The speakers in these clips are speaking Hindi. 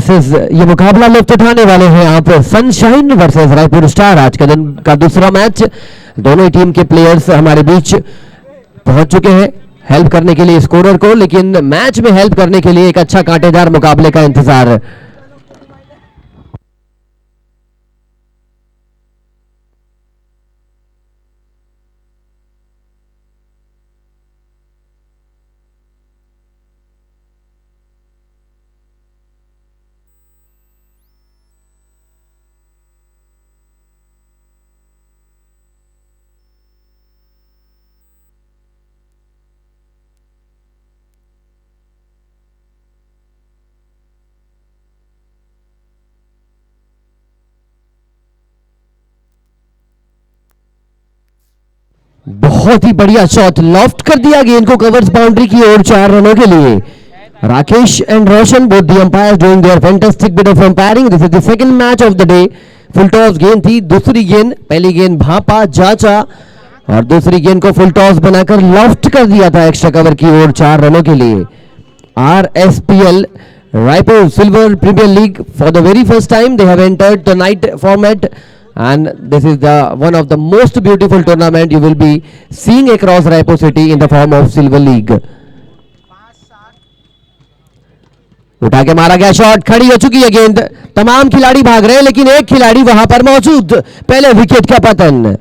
ये मुकाबला लुत्फ उठाने वाले हैं आप सनशाइन वर्सेस रायपुर स्टार। आज का दिन का दूसरा मैच, दोनों ही टीम के प्लेयर्स हमारे बीच पहुंच चुके हैं हेल्प करने के लिए स्कोरर को, लेकिन मैच में हेल्प करने के लिए एक अच्छा कांटेदार मुकाबले का इंतजार। बहुत ही बढ़िया शॉट, लॉफ्ट कर दिया गेंद को कवर्स बाउंड्री की ओर 4 रनों के लिए। Rakesh and Roshan both the umpires doing their fantastic bit of umpiring. This is the second match of the day. Full toss गेंद थी, दूसरी गेंद, पहली गेंद भापा जाचा और दूसरी गेंद को फुल टॉस बनाकर लॉफ्ट कर दिया था एक्स्ट्रा कवर की ओर 4 रनों के लिए। RSPL Raipur Silver Premier League, for the very first time they have entered the night format, and this is the one of the most beautiful tournament you will be seeing across Raipur city in the form of Silver League. उठा के मारा गया शॉट, खड़ी हो चुकी है गेंद, तमाम खिलाड़ी भाग रहे हैं लेकिन एक खिलाड़ी वहां पर मौजूद, पहले विकेट का पतन।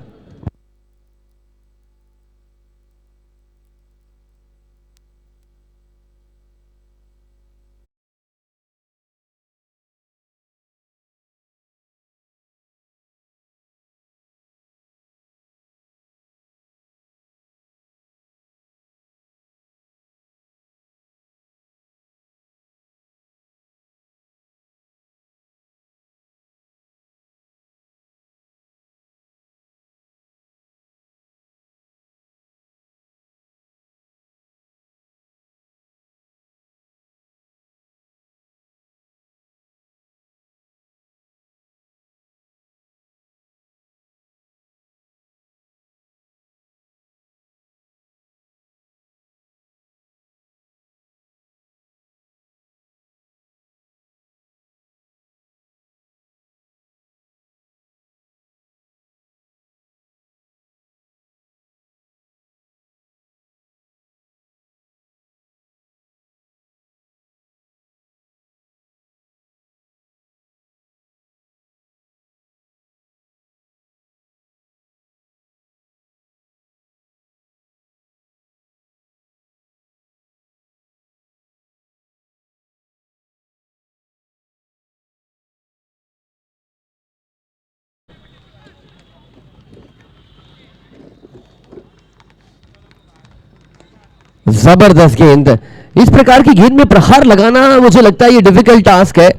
जबरदस्त गेंद, इस प्रकार की गेंद में प्रहार लगाना मुझे लगता है ये डिफिकल्ट टास्क है,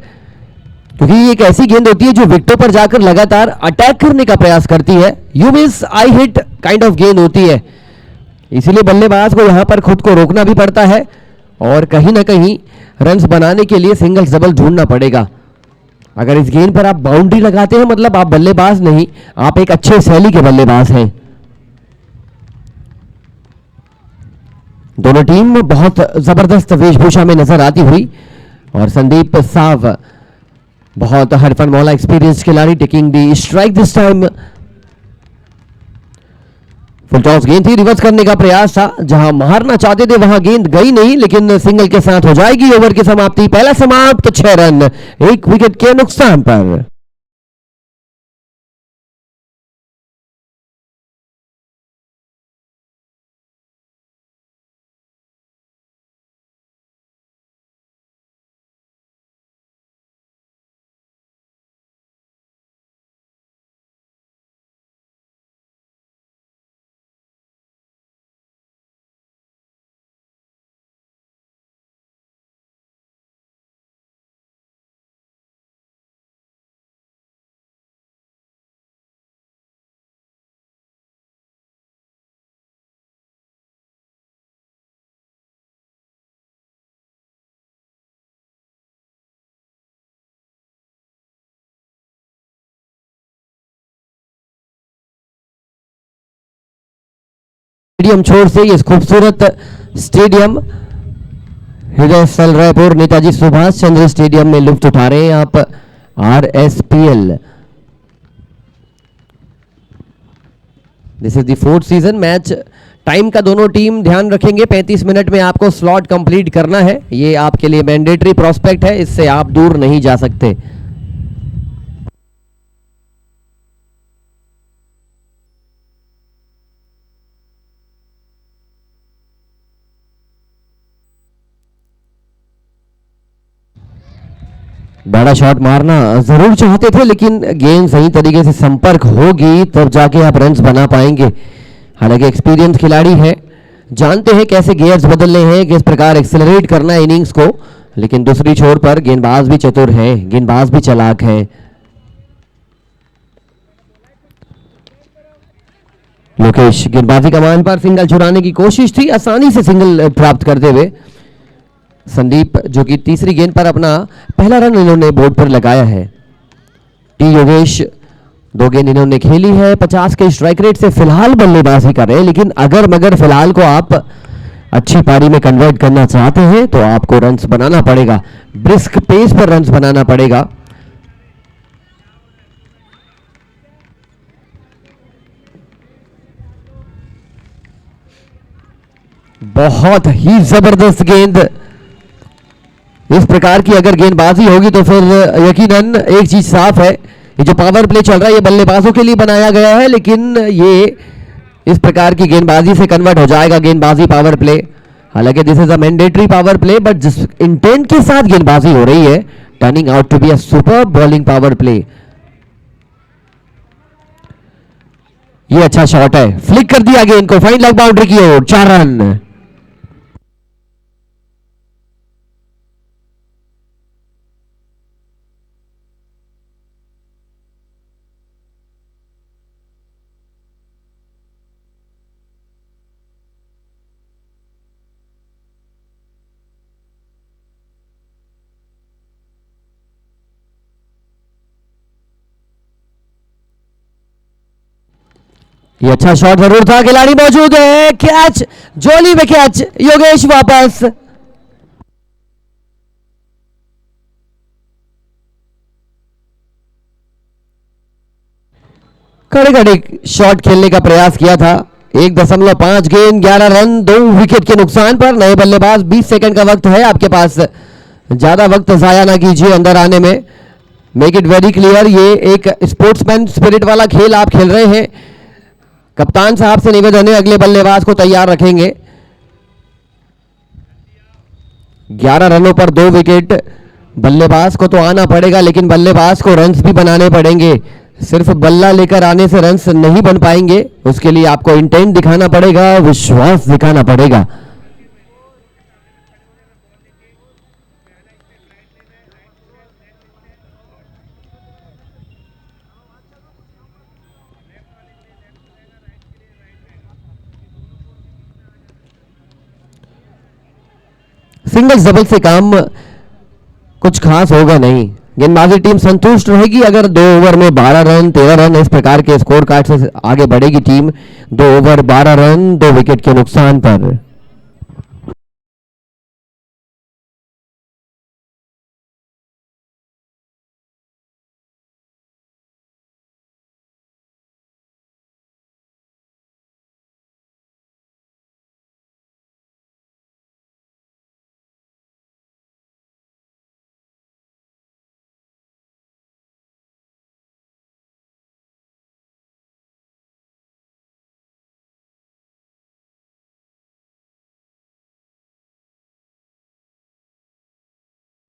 क्योंकि ये एक ऐसी गेंद होती है जो विकेटों पर जाकर लगातार अटैक करने का प्रयास करती है। You miss I hit kind of गेंद होती है, इसीलिए बल्लेबाज को यहां पर खुद को रोकना भी पड़ता है और कहीं ना कहीं रन्स बनाने के लिए सिंगल डबल ढूंढना पड़ेगा। अगर इस गेंद पर आप बाउंड्री लगाते हैं मतलब आप बल्लेबाज नहीं, आप एक अच्छे शैली के बल्लेबाज हैं। दोनों टीम बहुत जबरदस्त वेशभूषा में नजर आती हुई और संदीप साव बहुत हरफन मौला एक्सपीरियंस खिलाड़ी taking the strike this time. Full toss गेंद थी, रिवर्स करने का प्रयास था, जहां मारना चाहते थे वहां गेंद गई नहीं, लेकिन सिंगल के साथ हो जाएगी ओवर की समाप्ति। पहला समाप्त 6 रन 1 विकेट के नुकसान पर। स्टेडियम छोर से इस खूबसूरत स्टेडियम हृदय स्थल रायपुर नेताजी सुभाष चंद्र स्टेडियम में लुत्फ उठा रहे हैं आप RSPL। This is the fourth season match. Time का दोनों टीम ध्यान रखेंगे, 35 मिनट में आपको स्लॉट कंप्लीट करना है। ये आपके लिए मैंडेटरी प्रोस्पेक्ट है, इससे आप दूर नहीं जा सकते। बड़ा शॉट मारना जरूर चाहते थे, लेकिन गेंद सही तरीके से संपर्क होगी तब जाके आप रन्स बना पाएंगे। हालांकि एक्सपीरियंस खिलाड़ी है, जानते हैं कैसे गियर्स बदलने हैं, किस प्रकार एक्सेलरेट करना है इनिंग्स को। लेकिन दूसरी छोर पर गेंदबाज भी चतुर है, गेंदबाज भी चालाक है। लोकेश गेंदबाजी कमान पर सिंगल छुड़ाने की कोशिश थी, आसानी से सिंगल प्राप्त करते हुए संदीप, जो कि तीसरी गेंद पर अपना पहला रन इन्होंने बोर्ड पर लगाया है। टी योगेश 2 गेंद इन्होंने खेली है, 50 के स्ट्राइक रेट से फिलहाल बल्लेबाजी कर रहे हैं। लेकिन अगर मगर फिलहाल को आप अच्छी पारी में कन्वर्ट करना चाहते हैं तो आपको रन्स बनाना पड़ेगा, ब्रिस्क पेस पर रन्स बनाना पड़ेगा। बहुत ही जबरदस्त गेंद। इस प्रकार की अगर गेंदबाजी होगी तो फिर यकीनन एक चीज साफ है, ये जो पावर प्ले चल रहा है ये बल्लेबाजों के लिए बनाया गया है, लेकिन ये इस प्रकार की गेंदबाजी से कन्वर्ट हो जाएगा गेंदबाजी पावर प्ले। हालांकि this is a mandatory power play, but जिस इंटेंट के साथ गेंदबाजी हो रही है, turning out to be a super bowling power play. ये अच्छा शॉट है, फ्लिक कर दिया गेंद को फाइन लेग बाउंड्री की ओर, 4 रन। ये अच्छा शॉट जरूर था, खिलाड़ी मौजूद है, कैच, जोली में कैच, योगेश वापस। कड़े कड़े शॉट खेलने का प्रयास किया था। 1.5 गेंद 11 रन 2 विकेट के नुकसान पर। नए बल्लेबाज, 20 सेकंड का वक्त है आपके पास, ज्यादा वक्त जाया ना कीजिए अंदर आने में। मेक इट वेरी क्लियर, ये एक स्पोर्ट्समैन स्पिरिट वाला खेल आप खेल रहे हैं। कप्तान साहब से निवेदन है, अगले बल्लेबाज को तैयार रखेंगे। 11 रनों पर 2 विकेट। बल्लेबाज को तो आना पड़ेगा, लेकिन बल्लेबाज को रन्स भी बनाने पड़ेंगे। सिर्फ बल्ला लेकर आने से रन्स नहीं बन पाएंगे, उसके लिए आपको इंटेंट दिखाना पड़ेगा, विश्वास दिखाना पड़ेगा। सिंगल डबल से काम कुछ खास होगा नहीं। गेंदबाजी टीम संतुष्ट रहेगी अगर 2 ओवर में 12 रन 13 रन इस प्रकार के स्कोर कार्ड से आगे बढ़ेगी टीम। 2 ओवर 12 रन 2 विकेट के नुकसान पर।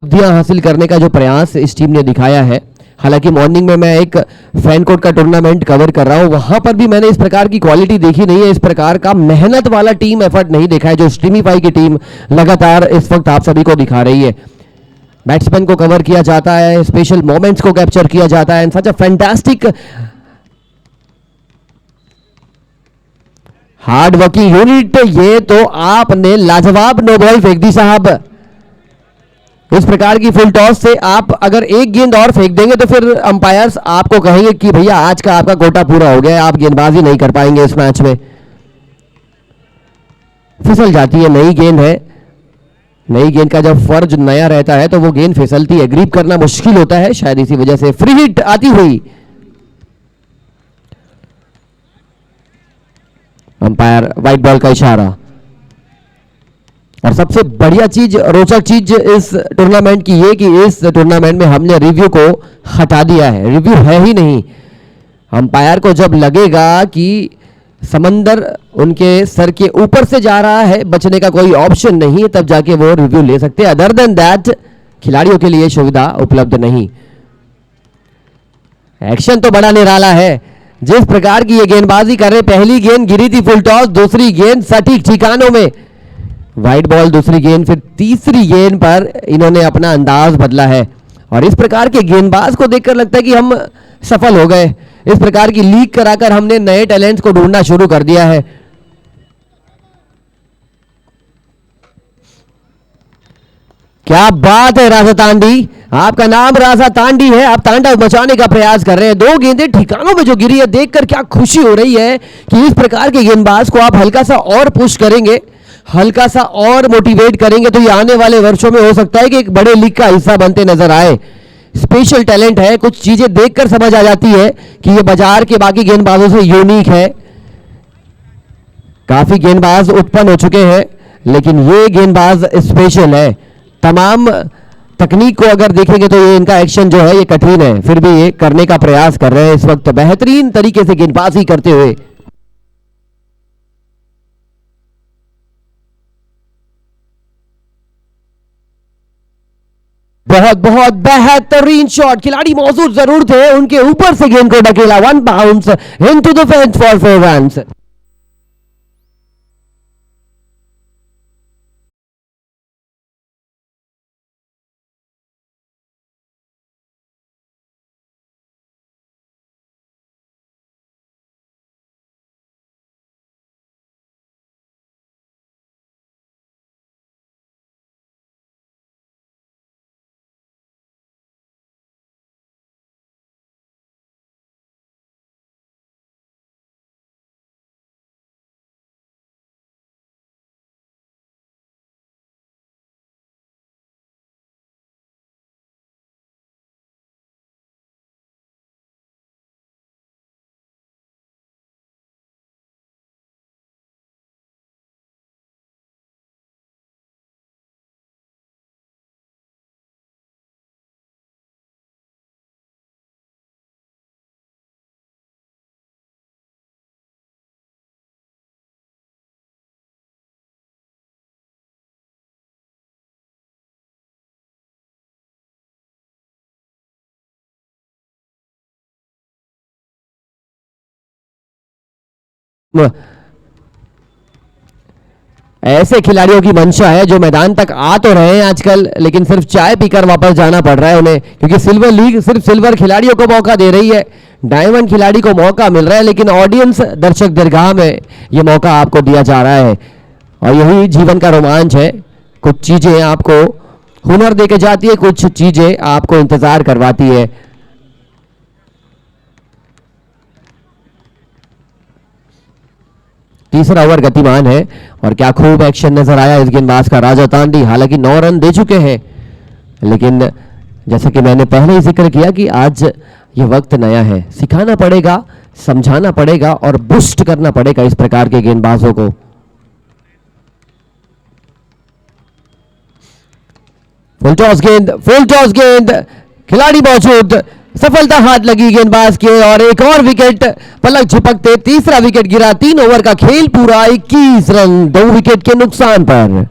उपलब्धियां हासिल करने का जो प्रयास इस टीम ने दिखाया है। हालांकि मॉर्निंग में मैं एक फैन कोर्ट का टूर्नामेंट कवर कर रहा हूं, वहां पर भी मैंने इस प्रकार की क्वालिटी देखी नहीं है, इस प्रकार का मेहनत वाला टीम एफर्ट नहीं देखा है जो स्ट्रीमीफाई की टीम लगातार इस वक्त आप सभी को दिखा रही है। बैट्समैन को कवर किया जाता है, स्पेशल मोमेंट्स को कैप्चर किया जाता है, and such a fantastic hard working unit. ये तो आपने लाजवाब नो बॉल फेंक दी साहब। इस प्रकार की फुल टॉस से आप अगर एक गेंद और फेंक देंगे तो फिर अंपायर्स आपको कहेंगे कि भैया आज का आपका कोटा पूरा हो गया, आप गेंदबाजी नहीं कर पाएंगे इस मैच में। फिसल जाती है, नई गेंद है, नई गेंद का जब फर्ज नया रहता है तो वो गेंद फिसलती है, ग्रिप करना मुश्किल होता है, शायद इसी वजह से फ्री हिट आती हुई। अंपायर वाइट बॉल का इशारा। और सबसे बढ़िया चीज, रोचक चीज इस टूर्नामेंट की ये कि इस टूर्नामेंट में हमने रिव्यू को हटा दिया है, रिव्यू है ही नहीं। अंपायर को जब लगेगा कि समंदर उनके सर के ऊपर से जा रहा है, बचने का कोई ऑप्शन नहीं है, तब जाके वो रिव्यू ले सकते हैं। अदर देन दैट खिलाड़ियों के लिए सुविधा उपलब्ध नहीं। एक्शन तो बड़ा निराला है, जिस प्रकार की ये गेंदबाजी कर रहे, पहली गेंद गिरी थी फुल टॉस, दूसरी गेंद सटीक ठिकानों में वाइट बॉल, दूसरी गेंद, फिर तीसरी गेंद पर इन्होंने अपना अंदाज बदला है। और इस प्रकार के गेंदबाज को देखकर लगता है कि हम सफल हो गए। इस प्रकार की लीग कराकर हमने नए टैलेंट्स को ढूंढना शुरू कर दिया है। क्या बात है राजा तांडी, आपका नाम राजा तांडी है, आप तांडव मचाने का प्रयास कर रहे हैं। दो गेंदें ठिकानों में जो गिरी है, देखकर क्या खुशी हो रही है कि इस प्रकार के गेंदबाज को आप हल्का सा और पुश करेंगे, हल्का सा और मोटिवेट करेंगे तो ये आने वाले वर्षों में हो सकता है कि एक बड़े लीग का हिस्सा बनते नजर आए। स्पेशल टैलेंट है, कुछ चीजें देखकर समझ आ जाती है कि ये बाजार के बाकी गेंदबाजों से यूनिक है। काफी गेंदबाज उत्पन्न हो चुके हैं, लेकिन ये गेंदबाज स्पेशल है। तमाम तकनीक को अगर देखेंगे तो ये इनका एक्शन जो है ये कठिन है, फिर भी ये करने का प्रयास कर रहे हैं इस वक्त, बेहतरीन तरीके से गेंदबाजी करते हुए। बहुत बहुत बेहतरीन शॉट, खिलाड़ी मौजूद जरूर थे, उनके ऊपर से गेंद को ढकेला, one bounce into the fence for 4 runs. ऐसे खिलाड़ियों की मंशा है जो मैदान तक आ तो रहे हैं आजकल, लेकिन सिर्फ चाय पीकर वापस जाना पड़ रहा है उन्हें, क्योंकि सिल्वर लीग सिर्फ सिल्वर खिलाड़ियों को मौका दे रही है। डायमंड खिलाड़ी को मौका मिल रहा है, लेकिन ऑडियंस, दर्शक दरगाह में ये मौका आपको दिया जा रहा है। और यही जीवन का रोमांच है, कुछ चीजें आपको हुनर देके जाती है, कुछ चीजें आपको इंतजार करवाती है। तीसरा ओवर गतिमान है और क्या खूब एक्शन नजर आया इस गेंदबाज का, राजा तांडी। हालांकि 9 रन दे चुके हैं, लेकिन जैसा कि मैंने पहले ही जिक्र किया कि आज ये वक्त नया है, सिखाना पड़ेगा, समझाना पड़ेगा और बूस्ट करना पड़ेगा इस प्रकार के गेंदबाजों को। फुल टॉस गेंद, फुल टॉस गेंद, खिलाड़ी मौजूद, सफलता हाथ लगी गेंदबाज के और एक और विकेट। पलक झपकते तीसरा विकेट गिरा, 3 ओवर का खेल पूरा, 21 रन 2 विकेट के नुकसान पर।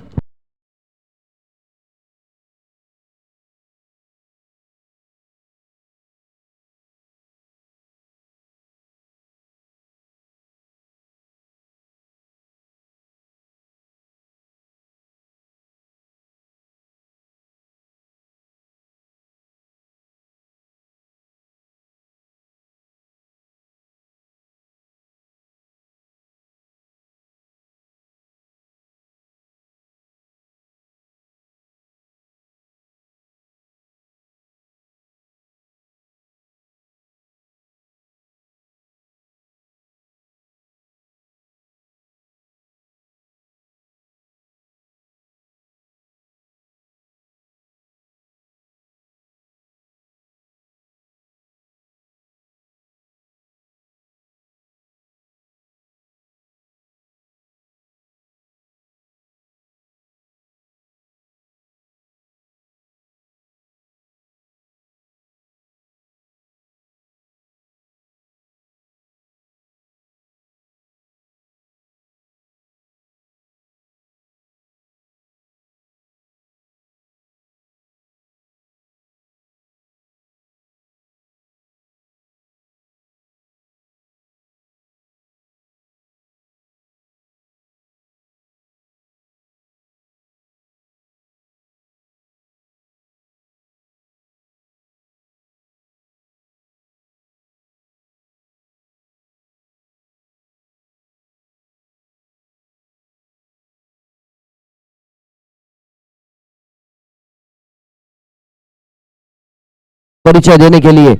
परिचय देने के लिए।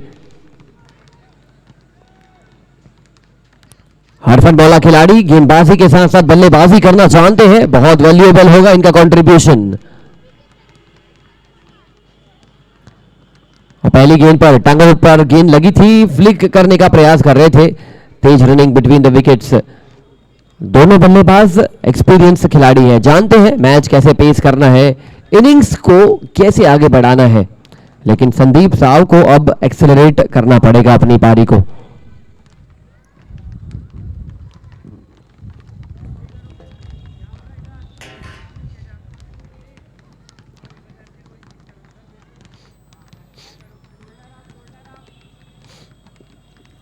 हरफन बॉला खिलाड़ी गेंदबाजी के साथ साथ बल्लेबाजी करना जानते हैं, बहुत वैल्यूएबल होगा इनका कंट्रीब्यूशन। पहली गेंद पर टांगों पर गेंद लगी थी, फ्लिक करने का प्रयास कर रहे थे। तेज रनिंग बिटवीन द विकेट्स। दोनों बल्लेबाज एक्सपीरियंस खिलाड़ी हैं, जानते हैं मैच कैसे पेस करना है, इनिंग्स को कैसे आगे बढ़ाना है। लेकिन संदीप साव को अब एक्सेलरेट करना पड़ेगा अपनी पारी को।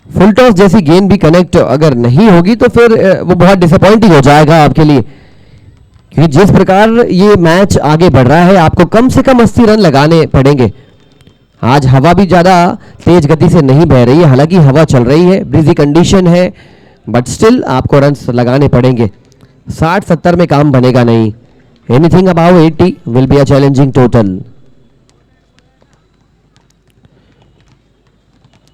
फुल टॉस जैसी गेंद भी कनेक्ट अगर नहीं होगी तो फिर वो बहुत डिसअपॉइंटिंग हो जाएगा आपके लिए, क्योंकि जिस प्रकार ये मैच आगे बढ़ रहा है आपको कम से कम 80 रन लगाने पड़ेंगे। आज हवा भी ज़्यादा तेज गति से नहीं बह रही है, हालांकि हवा चल रही है, ब्रिजी कंडीशन है, बट स्टिल आपको रन्स लगाने पड़ेंगे। 60-70 में काम बनेगा नहीं। Anything above 80 will be a challenging total.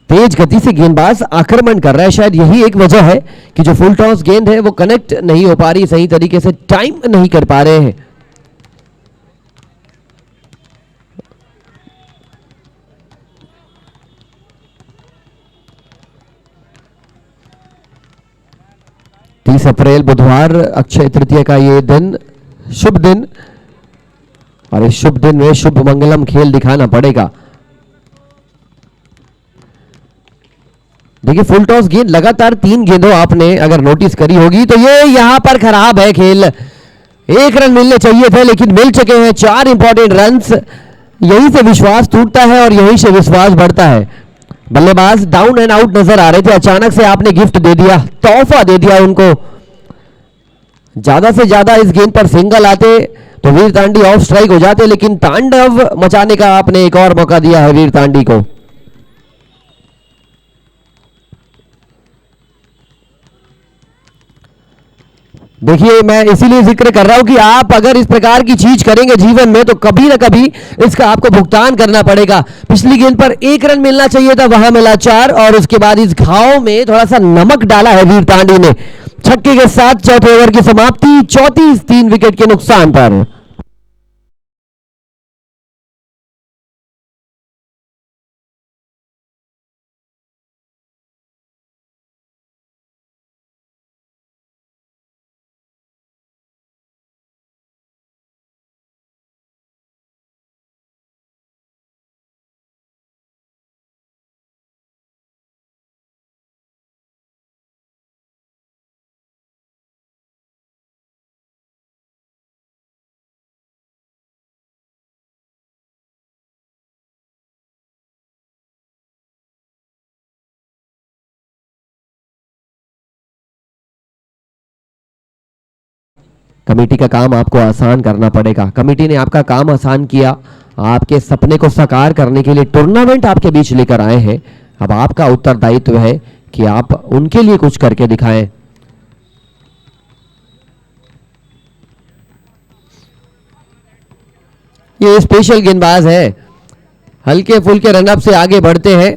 तेज गति से गेंदबाज आक्रमण कर रहा है, शायद यही एक वजह है कि जो फुल टॉस गेंद है वो कनेक्ट नहीं हो पा रही सही तरीके से, टाइम नहीं कर पा रहे हैं। तीस अप्रैल बुधवार अक्षय तृतीया का ये दिन, शुभ दिन, और इस शुभ दिन में शुभ मंगलम खेल दिखाना पड़ेगा। देखिए फुल टॉस गेंद लगातार 3 गेंदों आपने अगर नोटिस करी होगी तो ये यहां पर खराब है खेल। 1 रन मिलने चाहिए थे लेकिन मिल चुके हैं 4 इंपॉर्टेंट रन्स। यहीं से विश्वास टूटता है और यहीं से विश्वास बढ़ता है। बल्लेबाज डाउन एंड आउट नजर आ रहे थे, अचानक से आपने गिफ्ट दे दिया, तोहफा दे दिया उनको। ज्यादा से ज्यादा इस गेंद पर सिंगल आते तो वीर तांडी ऑफ स्ट्राइक हो जाते, लेकिन तांडव मचाने का आपने एक और मौका दिया है वीर तांडी को। देखिए मैं इसीलिए जिक्र कर रहा हूं कि आप अगर इस प्रकार की चीज करेंगे जीवन में तो कभी ना कभी इसका आपको भुगतान करना पड़ेगा। पिछली गेंद पर 1 रन मिलना चाहिए था, वहां मिला 4, और उसके बाद इस घाव में थोड़ा सा नमक डाला है वीर तांडी ने। छक्के के साथ चौथे ओवर की समाप्ति 34 3 विकेट के नुकसान पर। कमेटी का काम आपको आसान करना पड़ेगा। कमेटी ने आपका काम आसान किया, आपके सपने को साकार करने के लिए टूर्नामेंट आपके बीच लेकर आए हैं। अब आपका उत्तरदायित्व है कि आप उनके लिए कुछ करके दिखाएं। ये स्पेशल गेंदबाज है, हल्के फुल्के रनअप से आगे बढ़ते हैं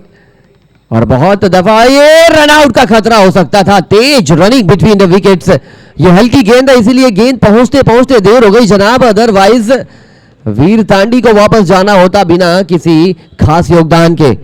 और बहुत दफा ये रन आउट का खतरा हो सकता था। तेज रनिंग बिटवीन द विकेट्स। ये हल्की गेंद है इसीलिए गेंद पहुंचते पहुंचते देर हो गई जनाब, अदरवाइज वीर तांडी को वापस जाना होता बिना किसी खास योगदान के।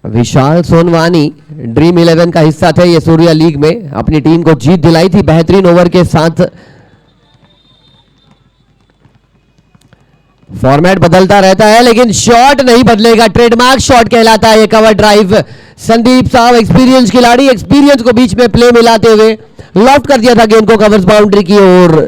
विशाल सोनवानी ड्रीम 11 का हिस्सा थे, ये सूर्या लीग में अपनी टीम को जीत दिलाई थी बेहतरीन ओवर के साथ। फॉर्मेट बदलता रहता है लेकिन शॉट नहीं बदलेगा, ट्रेडमार्क शॉट कहलाता है ये कवर ड्राइव। संदीप साहब एक्सपीरियंस खिलाड़ी, एक्सपीरियंस को बीच में प्ले मिलाते हुए लॉफ्ट कर दिया था गेंद को कवर्स बाउंड्री की ओर।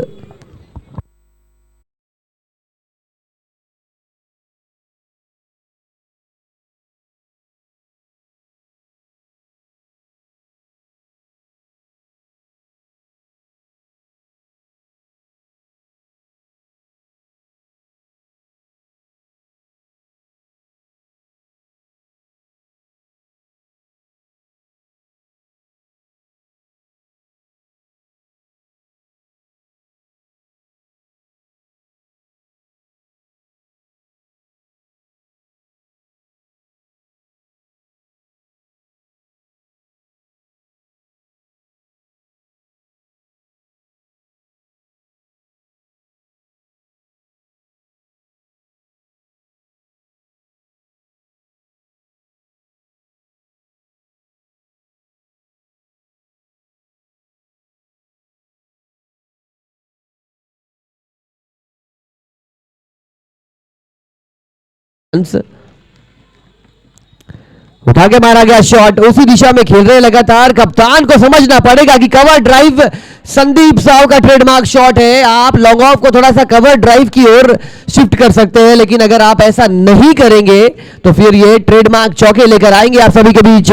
उठा के मारा गया शॉट, उसी दिशा में खेल रहे लगातार। कप्तान को समझना पड़ेगा कि कवर ड्राइव संदीप साव का ट्रेडमार्क शॉट है। आप लॉन्ग ऑफ को थोड़ा सा कवर ड्राइव की ओर शिफ्ट कर सकते हैं, लेकिन अगर आप ऐसा नहीं करेंगे तो फिर ये ट्रेडमार्क चौके लेकर आएंगे आप सभी के बीच।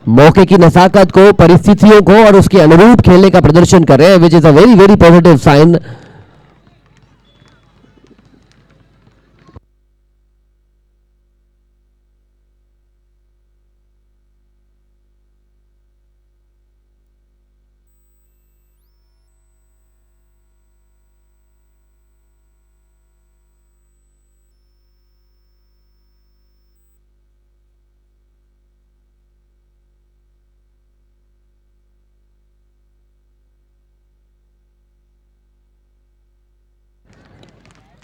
मौके की नजाकत को, परिस्थितियों को और उसके अनुरूप खेलने का प्रदर्शन कर रहे हैं, which is a very very positive sign.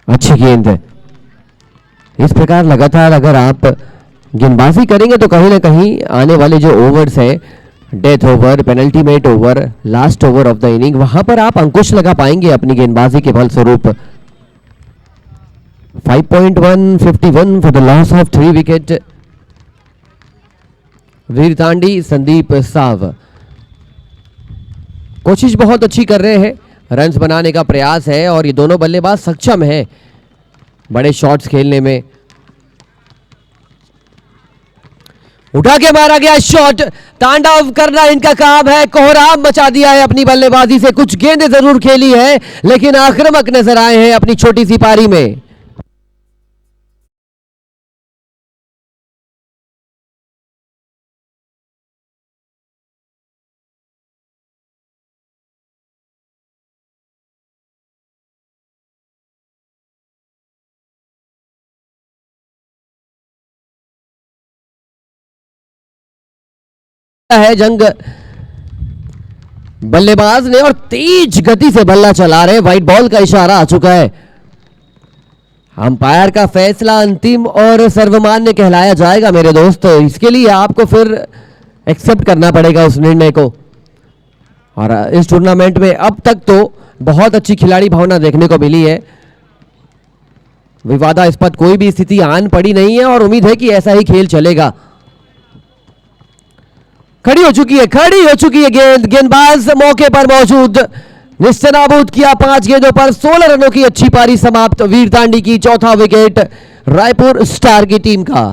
अच्छी गेंद है। इस प्रकार लगातार अगर आप गेंदबाजी करेंगे तो कहीं ना कहीं आने वाले जो ओवर्स है, death over, penultimate over, last over of the inning, वहां पर आप अंकुश लगा पाएंगे अपनी गेंदबाजी के फलस्वरूप। 5.151 for the loss of 3 wicket. Veer Tandi, Sandeep Sao कोशिश बहुत अच्छी कर रहे हैं, रन्स बनाने का प्रयास है और ये दोनों बल्लेबाज सक्षम हैं बड़े शॉट्स खेलने में। उठा के मारा गया शॉट, तांडव करना इनका काम है। कोहराम मचा दिया है अपनी बल्लेबाजी से। कुछ गेंदें जरूर खेली है लेकिन आक्रामक नजर आए हैं अपनी छोटी सी पारी में। है जंग बल्लेबाज ने और तेज गति से बल्ला चला रहे। व्हाइट बॉल का इशारा आ चुका है। अंपायर का फैसला अंतिम और सर्वमान्य कहलाया जाएगा मेरे दोस्त। इसके लिए आपको फिर एक्सेप्ट करना पड़ेगा उस निर्णय को। और इस टूर्नामेंट में अब तक तो बहुत अच्छी खिलाड़ी भावना देखने को मिली है। विवादास्पद कोई भी स्थिति आन पड़ी नहीं है और उम्मीद है कि ऐसा ही खेल चलेगा। खड़ी हो चुकी है गेंद, गेंदबाज मौके पर मौजूद, निस्तेनाबूद किया 5 गेंदों पर 16 रनों की अच्छी पारी समाप्त। वीर तांडी की चौथा विकेट रायपुर स्टार की टीम का।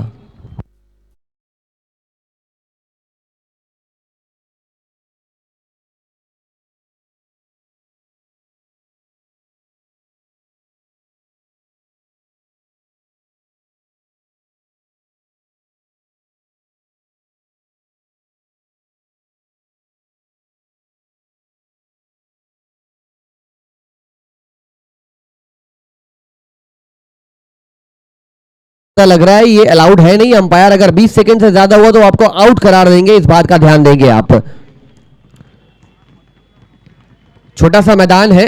लग रहा है ये अलाउड है नहीं, अंपायर अगर 20 सेकंड से ज्यादा हुआ तो आपको आउट करार देंगे, इस बात का ध्यान देंगे आप। छोटा सा मैदान है,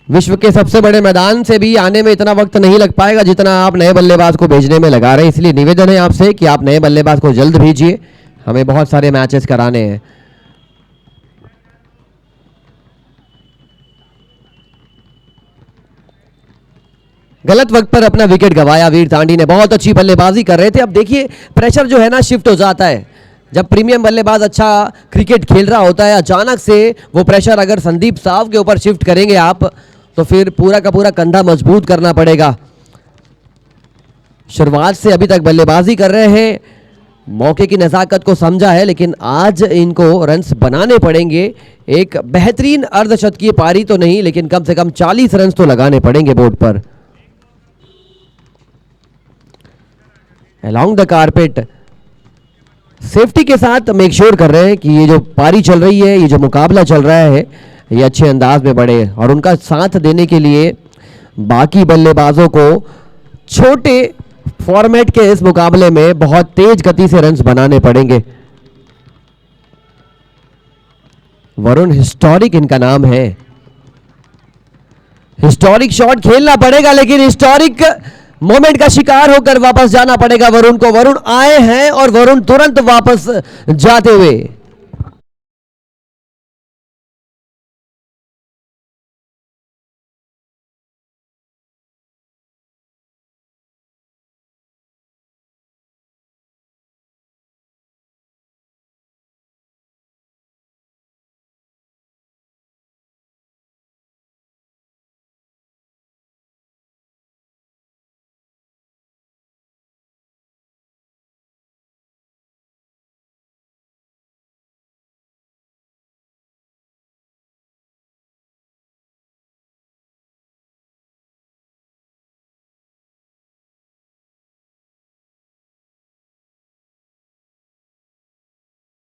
विश्व के सबसे बड़े मैदान से भी आने में इतना वक्त नहीं लग पाएगा जितना आप नए बल्लेबाज को भेजने में लगा रहे हैं, इसलिए निवेदन है आपसे कि आप नए बल्लेबाज को जल्द भेजिए, हमें बहुत सारे मैचेस कराने हैं। गलत वक्त पर अपना विकेट गवाया वीर तांडी ने, बहुत अच्छी बल्लेबाजी कर रहे थे। अब देखिए प्रेशर जो है ना शिफ्ट हो जाता है, जब प्रीमियम बल्लेबाज अच्छा क्रिकेट खेल रहा होता है, अचानक से वो प्रेशर अगर संदीप साव के ऊपर शिफ्ट करेंगे आप, तो फिर पूरा का पूरा कंधा मजबूत करना पड़ेगा। शुरुआत से अभी तक बल्लेबाजी कर रहे हैं, मौके की नज़ाकत को समझा है, लेकिन आज इनको रन्स बनाने पड़ेंगे। एक बेहतरीन अर्धशतकीय पारी तो नहीं, लेकिन कम से कम 40 रन्स तो लगाने पड़ेंगे बोर्ड पर। अलोंग द कारपेट सेफ्टी के साथ मेक श्योर कर रहे हैं कि ये जो पारी चल रही है, ये जो मुकाबला चल रहा है, ये अच्छे अंदाज में बढ़े, और उनका साथ देने के लिए बाकी बल्लेबाजों को छोटे फॉर्मेट के इस मुकाबले में बहुत तेज गति से रन्स बनाने पड़ेंगे। वरुण हिस्टोरिक इनका नाम है, हिस्टोरिक शॉट खेलना पड़ेगा, लेकिन हिस्टोरिक मोमेंट का शिकार होकर वापस जाना पड़ेगा वरुण को। वरुण आए हैं और वरुण तुरंत वापस जाते हुए।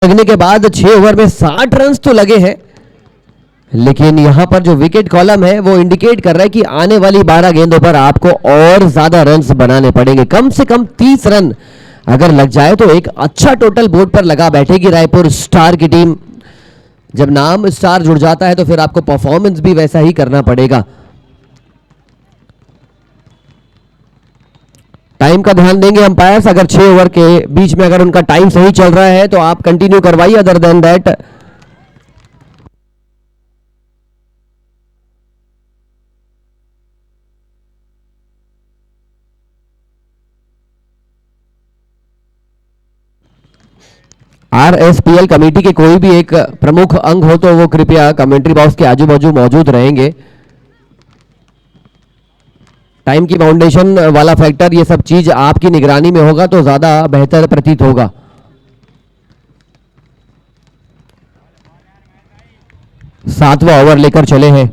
लगने के बाद 6 ओवर में 60 रन तो लगे हैं, लेकिन यहां पर जो विकेट कॉलम है वो इंडिकेट कर रहा है कि आने वाली 12 गेंदों पर आपको और ज्यादा रन्स बनाने पड़ेंगे। कम से कम 30 रन अगर लग जाए तो एक अच्छा टोटल बोर्ड पर लगा बैठेगी रायपुर स्टार की टीम। जब नाम स्टार जुड़ जाता है तो फिर आपको परफॉर्मेंस भी वैसा ही करना पड़ेगा। टाइम का ध्यान देंगे अंपायर्स, अगर 6 ओवर के बीच में अगर उनका टाइम सही चल रहा है तो आप कंटिन्यू करवाइए, other than that RSPL committee के कोई भी एक प्रमुख अंग हो तो वो कृपया कमेंट्री बॉक्स के आजू बाजू मौजूद रहेंगे। टाइम की फाउंडेशन वाला फैक्टर, ये सब चीज आपकी निगरानी में होगा तो ज्यादा बेहतर प्रतीत होगा। सातवां ओवर लेकर चले हैं,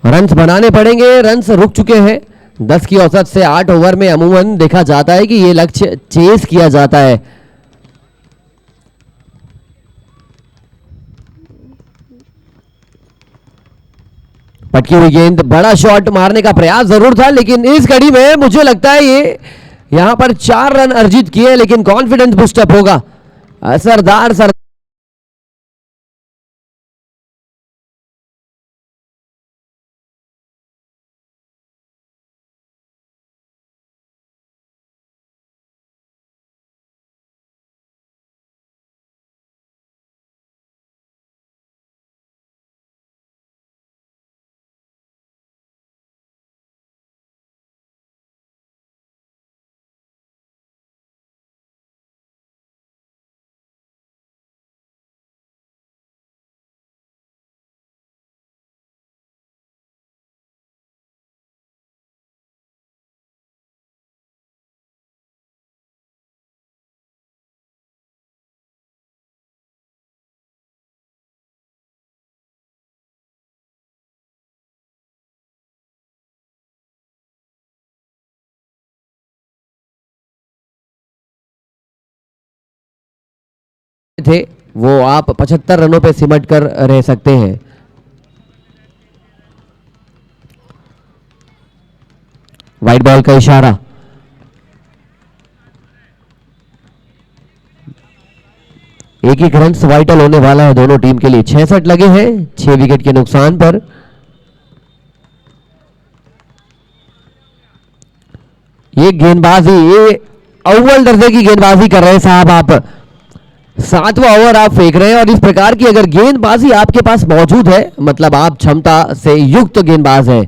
रन्स बनाने पड़ेंगे, रन्स रुक चुके हैं। 10 की औसत से 8 ओवर में अमूमन देखा जाता है कि ये लक्ष्य चेस किया जाता है। पटकी हुई गेंद, बड़ा शॉट मारने का प्रयास जरूर था, लेकिन इस घड़ी में मुझे लगता है ये यहां पर 4 रन अर्जित किए, लेकिन कॉन्फिडेंस बूस्टअप होगा। असरदार थे वो आप 75 रनों पे सिमट कर रह सकते हैं। वाइड बॉल का इशारा। एक एक रन वाइटल होने वाला है दोनों टीम के लिए। 66 लगे हैं 6 विकेट के नुकसान पर। ये गेंदबाजी, ये अव्वल दर्जे की गेंदबाजी कर रहे हैं साहब आप। 7वां ओवर आप फेंक रहे हैं और इस प्रकार की अगर गेंदबाजी आपके पास मौजूद है मतलब आप क्षमता से युक्त गेंदबाज है।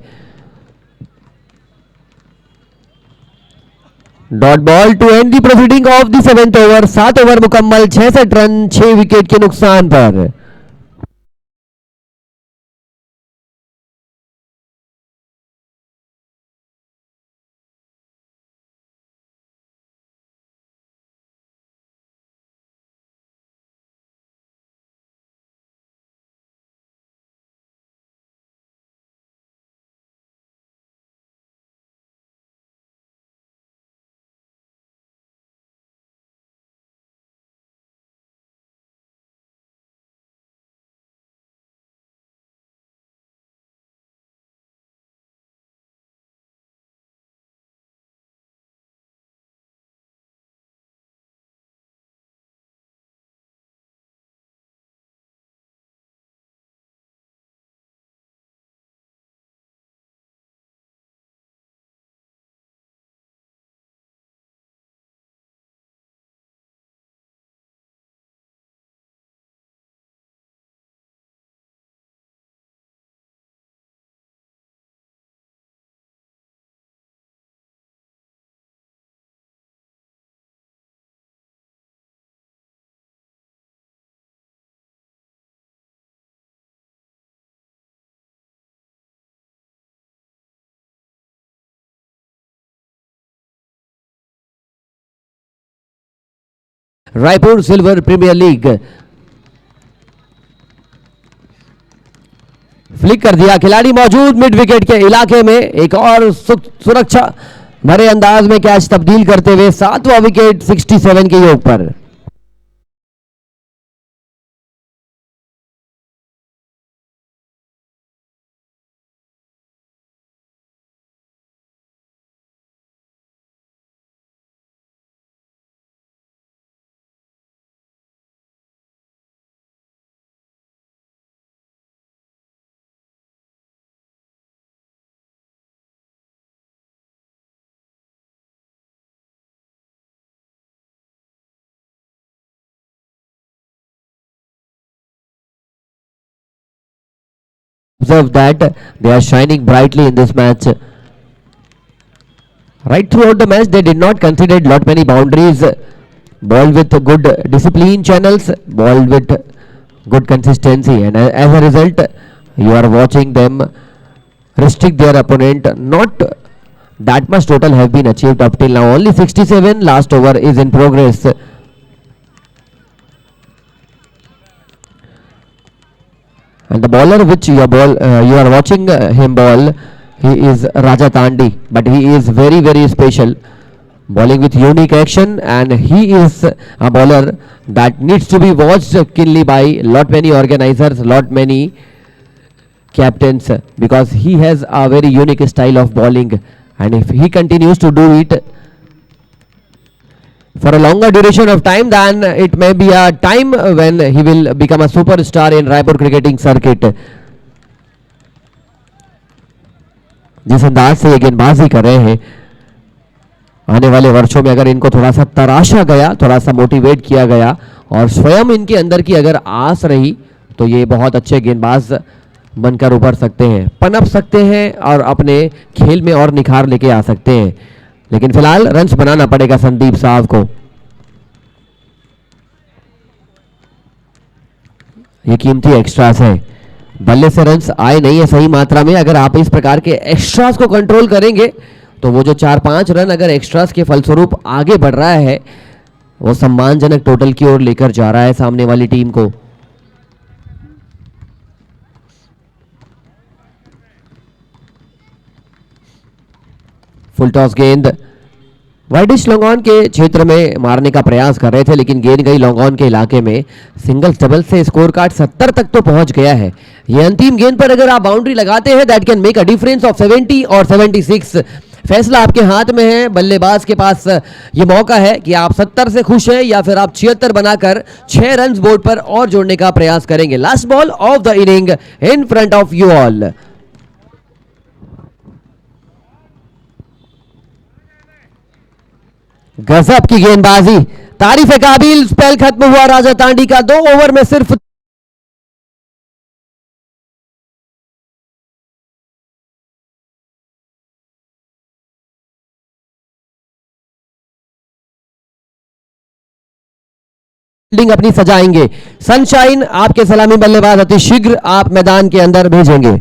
Dot ball to end the proceeding of the 7th over. 7 over मुकम्मल, 66 रन 6 विकेट के नुकसान पर। Raipur silver premier league flick कर दिया, खिलाड़ी मौजूद मिड विकेट के इलाके में। एक और सुरक्षा भरे अंदाज में कैच तब्दील करते हुए 7वां विकेट 67 के योग पर। Observe that they are shining brightly in this match. Right throughout the match, they did not consider lot many boundaries. Ball with good discipline channels, ball with good consistency, and as a result, you are watching them restrict their opponent. Not that much total have been achieved up till now. Only 67. Last over is in progress. And the bowler which you are watching him ball, he is Raja Tandi, but he is very special, bowling with unique action, and he is a bowler that needs to be watched keenly by lot many organizers, lot many captains, because he has a very unique style of bowling, and if he continues to do it for a longer duration of time, then it may be a time when he will become a superstar in Raipur cricketing circuit. जिस अंदाज से ये गेंदबाजी कर रहे हैं, आने वाले वर्षों में अगर इनको थोड़ा सा तराशा गया, थोड़ा सा मोटिवेट किया गया और स्वयं इनके अंदर की अगर आस रही तो ये बहुत अच्छे गेंदबाज बनकर उभर सकते हैं, पनप सकते हैं और अपने खेल में और निखार लेके आ सकते हैं। लेकिन फिलहाल रन्स बनाना पड़ेगा संदीप साहब को। ये कीमती एक्स्ट्रास है, बल्ले से रन्स आए नहीं है सही मात्रा में। अगर आप इस प्रकार के एक्स्ट्रास को कंट्रोल करेंगे तो वो जो 4-5 रन अगर एक्स्ट्रास के फलस्वरूप आगे बढ़ रहा है वो सम्मानजनक टोटल की ओर लेकर जा रहा है सामने वाली टीम को। फुल टॉस गेंद वाइडिश लॉन्गॉन के क्षेत्र में मारने का प्रयास कर रहे थे, लेकिन गेंद गई लॉन्गॉन के इलाके में। सिंगल्स डबल से स्कोर कार्ड 70 तक तो पहुंच गया है। ये अंतिम गेंद पर अगर आप बाउंड्री लगाते हैं, that can make a difference of 70 और 76। फैसला आपके हाथ में है। बल्लेबाज के पास ये मौका है कि आप 70 से खुश हैं या फिर आप 76 बनाकर 6 रन बोर्ड पर और जोड़ने का प्रयास करेंगे। Last ball of the inning in front of you all. गजब की गेंदबाजी, तारीफ काबिल। स्पेल खत्म हुआ राजा तांडी का। 2 ओवर में सिर्फ फील्डिंग अपनी सजाएंगे। सनशाइन आपके सलामी बल्लेबाज अति शीघ्र आप मैदान के अंदर भेजेंगे।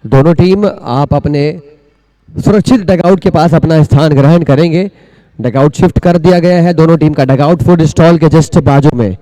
दोनों टीम आप अपने सुरक्षित डगआउट के पास अपना स्थान ग्रहण करेंगे। डगआउट शिफ्ट कर दिया गया है दोनों टीम का। डगआउट फूड स्टॉल के जस्ट बाजू में।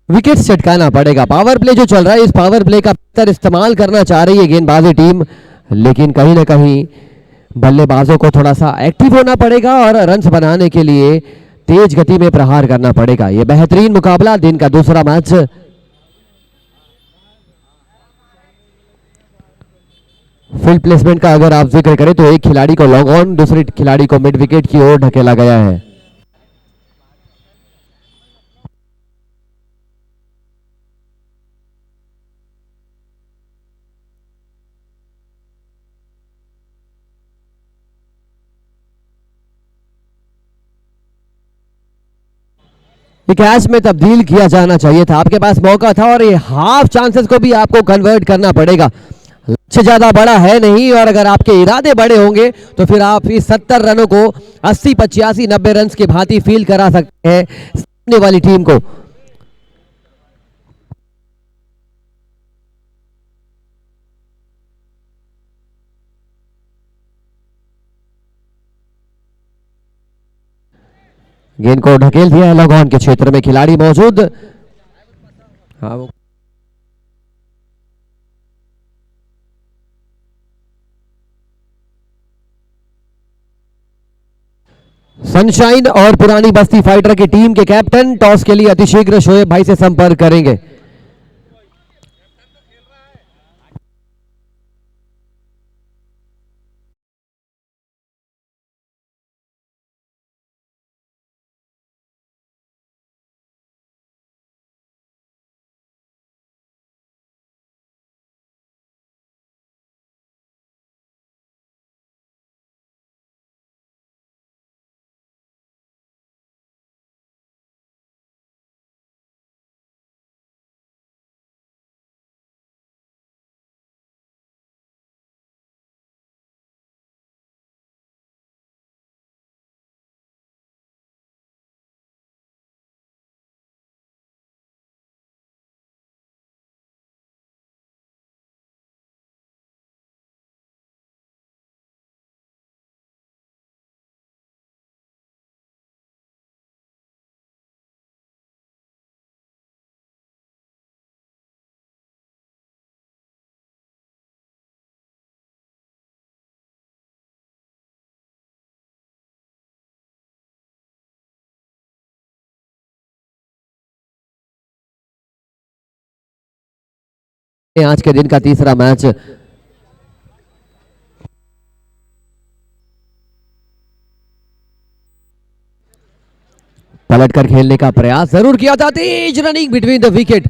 विकेट चटकाना पड़ेगा। पावर प्ले जो चल रहा है, इस पावर प्ले का बेहतर इस्तेमाल करना चाह रही है गेंदबाजी टीम, लेकिन कहीं ना कहीं बल्लेबाजों को थोड़ा सा एक्टिव होना पड़ेगा और रन्स बनाने के लिए तेज गति में प्रहार करना पड़ेगा। यह बेहतरीन मुकाबला, दिन का दूसरा मैच। फील्ड प्लेसमेंट का अगर आप जिक्र करें तो एक खिलाड़ी को लॉन्ग ऑन, दूसरे खिलाड़ी को मिड विकेट की ओर ढकेला गया है। कैच में तब्दील किया जाना चाहिए था, आपके पास मौका था और ये हाफ चांसेस को भी आपको कन्वर्ट करना पड़ेगा। लक्ष्य ज्यादा बड़ा है नहीं और अगर आपके इरादे बड़े होंगे तो फिर आप इस 70 रनों को 80, 85, 90 रन के भांति फील करा सकते हैं सामने वाली टीम को। गेंद को ढकेल दिया है लॉन्ग ऑन के क्षेत्र में, खिलाड़ी मौजूद। हाँ, सनशाइन और पुरानी बस्ती फाइटर की टीम के कैप्टन टॉस के लिए अतिशीघ्र शोएब भाई से संपर्क करेंगे। आज के दिन का तीसरा मैच पलटकर खेलने का प्रयास जरूर किया था, तेज running between the wicket,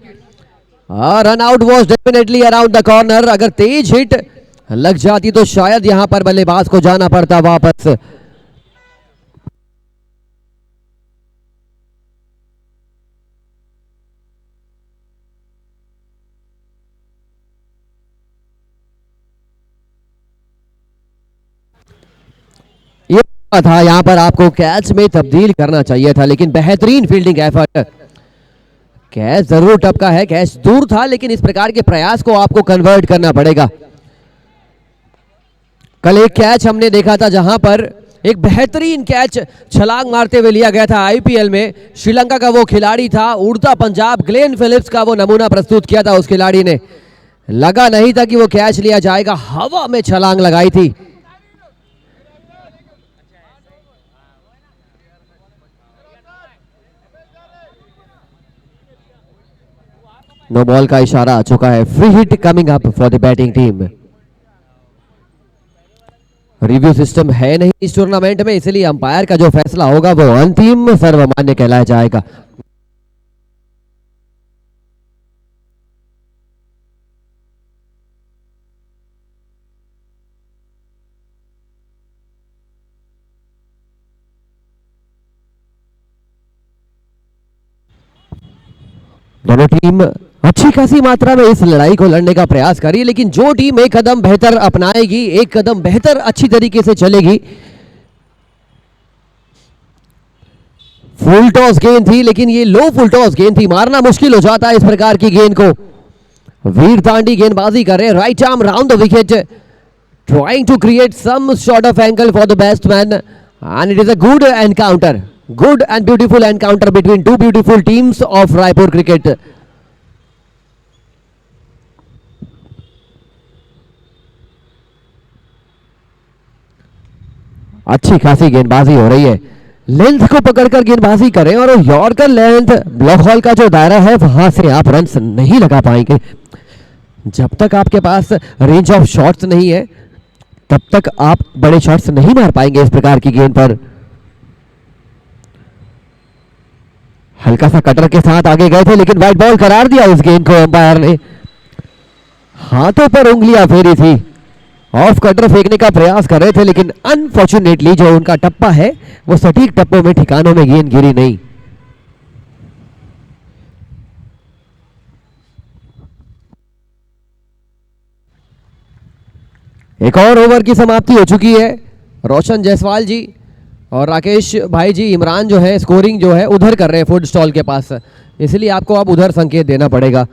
run out was definitely around the corner. अगर तेज हिट लग जाती तो शायद यहां पर बल्लेबाज को जाना पड़ता वापस। था यहां पर आपको कैच में तब्दील करना चाहिए था, लेकिन बेहतरीन फील्डिंग एफर्ट। कैच जरूर टपका है, कैच दूर था, लेकिन इस प्रकार के प्रयास को आपको कन्वर्ट करना पड़ेगा। कल एक कैच हमने देखा था जहां पर एक बेहतरीन कैच छलांग मारते हुए लिया गया था आईपीएल में। श्रीलंका का वो खिलाड़ी था, उड़ता पंजाब ग्लेन फिलिप्स का वो नमूना प्रस्तुत किया था उस खिलाड़ी ने। लगा नहीं था कि वो कैच लिया जाएगा, हवा में छलांग लगाई थी। नो बॉल का इशारा आ चुका है। Free hit coming up for the batting team. Review system है नहीं इस टूर्नामेंट में, इसलिए अंपायर का जो फैसला होगा वो अंतिम सर्वमान्य कहलाया जाएगा। दोनों टीम अच्छी खासी मात्रा में इस लड़ाई को लड़ने का प्रयास करी, लेकिन जो टीम एक कदम बेहतर अपनाएगी, एक कदम बेहतर अच्छी तरीके से चलेगी। फुल टॉस गेंद थी, लेकिन ये लो फुल टॉस गेंद थी, मारना मुश्किल हो जाता है इस प्रकार की गेंद को। वीर तांडी गेंदबाजी कर रहे हैं, right arm round the wicket, trying to create some sort of angle for the batsman, and it is a good encounter. Good and beautiful encounter between two beautiful teams of Raipur cricket. अच्छी खासी गेंदबाजी हो रही है, लेंथ को पकड़कर गेंदबाजी करें और यॉर्कर लेंथ ब्लॉक हॉल का जो दायरा है वहां से आप रन नहीं लगा पाएंगे। जब तक आपके पास रेंज ऑफ शॉट्स नहीं है तब तक आप बड़े शॉट्स नहीं मार पाएंगे इस प्रकार की गेंद पर। हल्का सा कटर के साथ आगे गए थे लेकिन वाइट बॉल करार दिया इस गेंद को अंपायर ने। हाथों पर उंगलियां फेरी थी, ऑफ कटर फेंकने का प्रयास कर रहे थे लेकिन अनफॉर्चुनेटली जो उनका टप्पा है वो सटीक टप्पों में ठिकानों में गेंद गिरी नहीं। एक और ओवर की समाप्ति हो चुकी है। रोशन जायसवाल जी और राकेश भाई जी, इमरान जो है स्कोरिंग जो है उधर कर रहे हैं फूड स्टॉल के पास, इसलिए आपको अब उधर संकेत देना पड़ेगा।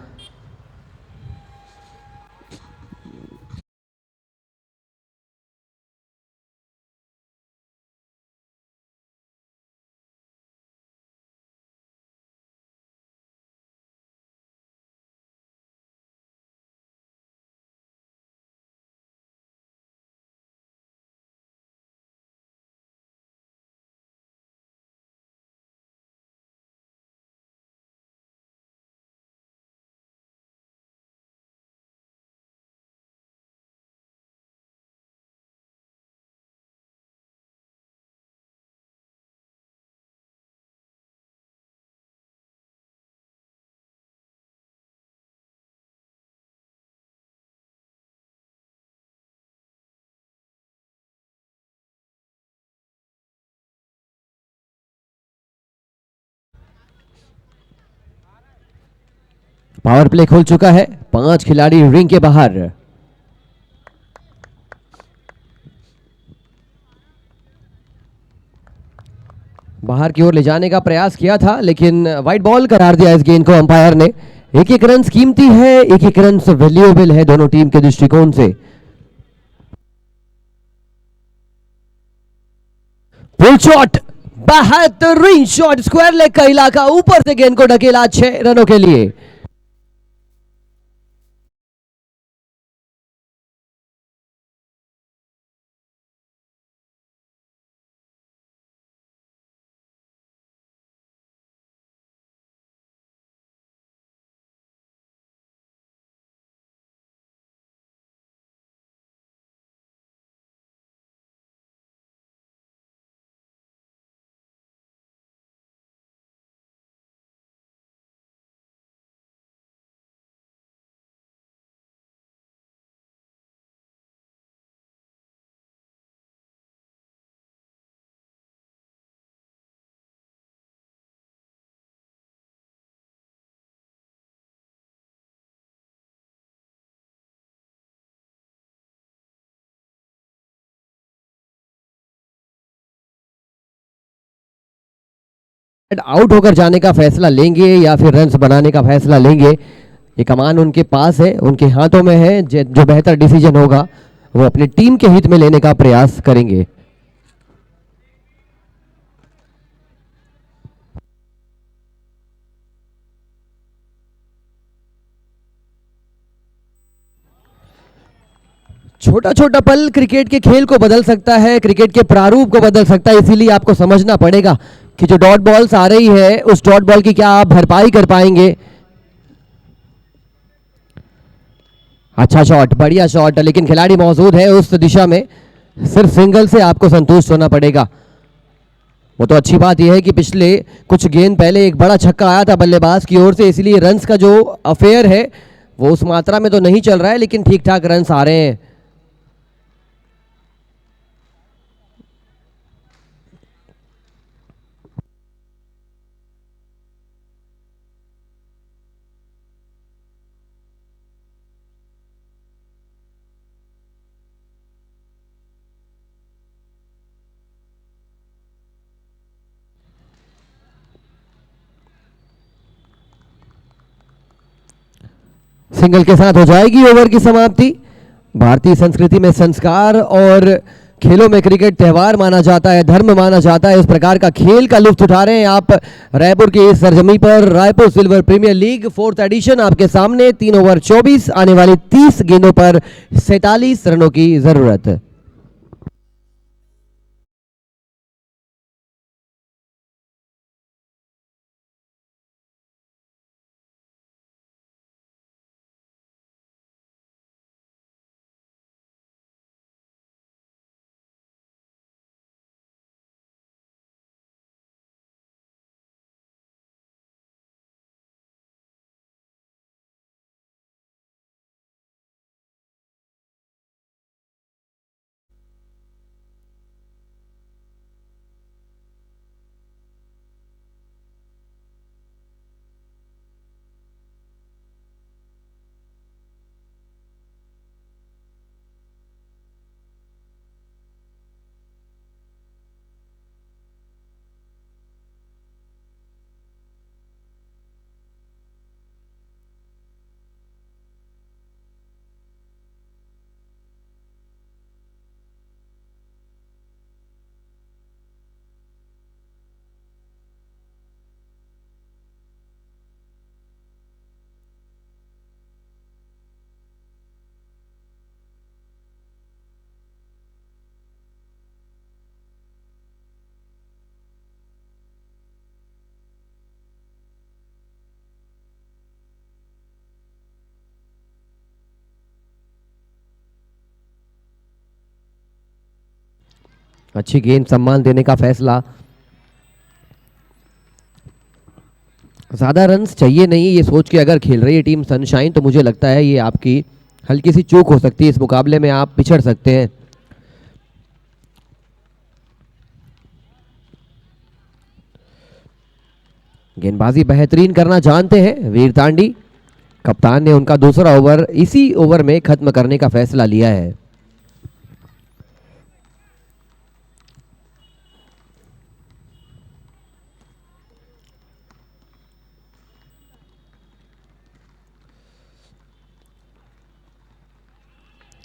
पावर प्ले खुल चुका है, 5 खिलाड़ी रिंग के बाहर। बाहर की ओर ले जाने का प्रयास किया था लेकिन वाइट बॉल करार दिया इस गेंद को अंपायर ने। एक एक रन कीमती है, एक एक रन वैल्यूएबल है दोनों टीम के दृष्टिकोण से। फुल शॉट, बेहतरीन शॉट, स्क्वायर लेग का इलाका, ऊपर से गेंद को ढकेला 6 रनों के लिए। आउट होकर जाने का फैसला लेंगे या फिर रन्स बनाने का फैसला लेंगे, ये कमान उनके पास है, उनके हाथों में है। जो बेहतर डिसीजन होगा वो अपनी टीम के हित में लेने का प्रयास करेंगे। छोटा छोटा पल क्रिकेट के खेल को बदल सकता है, क्रिकेट के प्रारूप को बदल सकता है, इसीलिए आपको समझना पड़ेगा कि जो डॉट बॉल्स आ रही है उस डॉट बॉल की क्या आप भरपाई कर पाएंगे। अच्छा शॉट, बढ़िया शॉट, लेकिन खिलाड़ी मौजूद है उस दिशा में, सिर्फ सिंगल से आपको संतुष्ट होना पड़ेगा। वो तो अच्छी बात यह है कि पिछले कुछ गेंद पहले एक बड़ा छक्का आया था बल्लेबाज की ओर से, इसलिए रन्स का जो अफेयर है वो उस मात्रा में तो नहीं चल रहा है लेकिन ठीक ठाक रन्स आ रहे हैं। सिंगल के साथ हो जाएगी ओवर की समाप्ति। भारतीय संस्कृति में संस्कार और खेलों में क्रिकेट त्यौहार माना जाता है, धर्म माना जाता है। इस प्रकार का खेल का लुत्फ उठा रहे हैं आप रायपुर की इस सरजमी पर। Raipur silver premier league 4th edition आपके सामने। 3 ओवर 24, आने वाली 30 गेंदों पर 47 रनों की जरूरत। अच्छी गेंद, सम्मान देने का फैसला। ज्यादा रन्स चाहिए नहीं, ये सोच के अगर खेल रही है टीम सनशाइन तो मुझे लगता है ये आपकी हल्की सी चूक हो सकती है। इस मुकाबले में आप पिछड़ सकते हैं। गेंदबाजी बेहतरीन करना जानते हैं वीर तांडी। कप्तान ने उनका दूसरा ओवर इसी ओवर में खत्म करने का फैसला लिया है।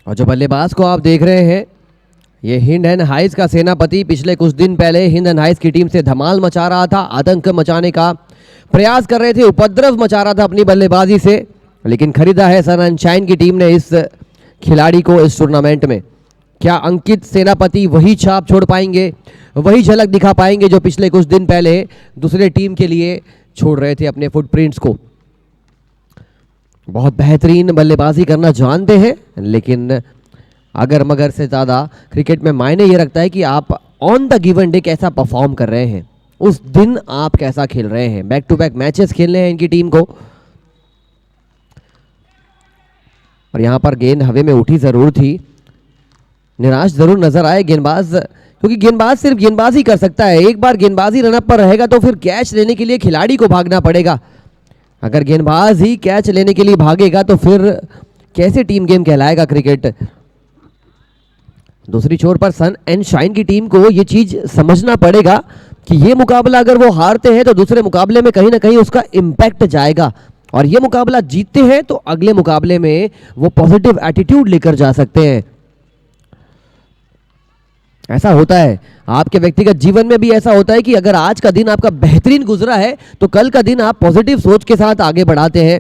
और जो बल्लेबाज को आप देख रहे हैं ये हिंद एंड हाइस का सेनापति। पिछले कुछ दिन पहले हिंद एंड हाइस की टीम से धमाल मचा रहा था, आतंक मचाने का प्रयास कर रहे थे, उपद्रव मचा रहा था अपनी बल्लेबाजी से, लेकिन खरीदा है सनशाइन की टीम ने इस खिलाड़ी को इस टूर्नामेंट में। क्या अंकित सेनापति वही छाप छोड़ पाएंगे, वही झलक दिखा पाएंगे जो पिछले कुछ दिन पहले दूसरे टीम के लिए छोड़ रहे थे अपने फुटप्रिंट्स को। बहुत बेहतरीन बल्लेबाजी करना जानते हैं, लेकिन अगर मगर से ज़्यादा क्रिकेट में मायने ये रखता है कि आप ऑन द गिवन डे कैसा परफॉर्म कर रहे हैं, उस दिन आप कैसा खेल रहे हैं। बैक टू बैक मैचेस खेलने हैं इनकी टीम को। और यहां पर गेंद हवा में उठी जरूर थी, निराश जरूर नजर आए गेंदबाज, क्योंकि गेंदबाज सिर्फ गेंदबाजी कर सकता है। एक बार गेंदबाजी रनअप पर रहेगा तो फिर कैच लेने के लिए खिलाड़ी को भागना पड़ेगा। अगर गेंदबाज ही कैच लेने के लिए भागेगा तो फिर कैसे टीम गेम कहलाएगा क्रिकेट। दूसरी छोर पर सन एंड शाइन की टीम को यह चीज समझना पड़ेगा कि ये मुकाबला अगर वो हारते हैं तो दूसरे मुकाबले में कहीं ना कहीं उसका इम्पैक्ट जाएगा, और ये मुकाबला जीतते हैं तो अगले मुकाबले में वो पॉजिटिव एटीट्यूड लेकर जा सकते हैं। ऐसा होता है आपके व्यक्तिगत जीवन में भी, ऐसा होता है कि अगर आज का दिन आपका बेहतरीन गुजरा है तो कल का दिन आप पॉजिटिव सोच के साथ आगे बढ़ाते हैं।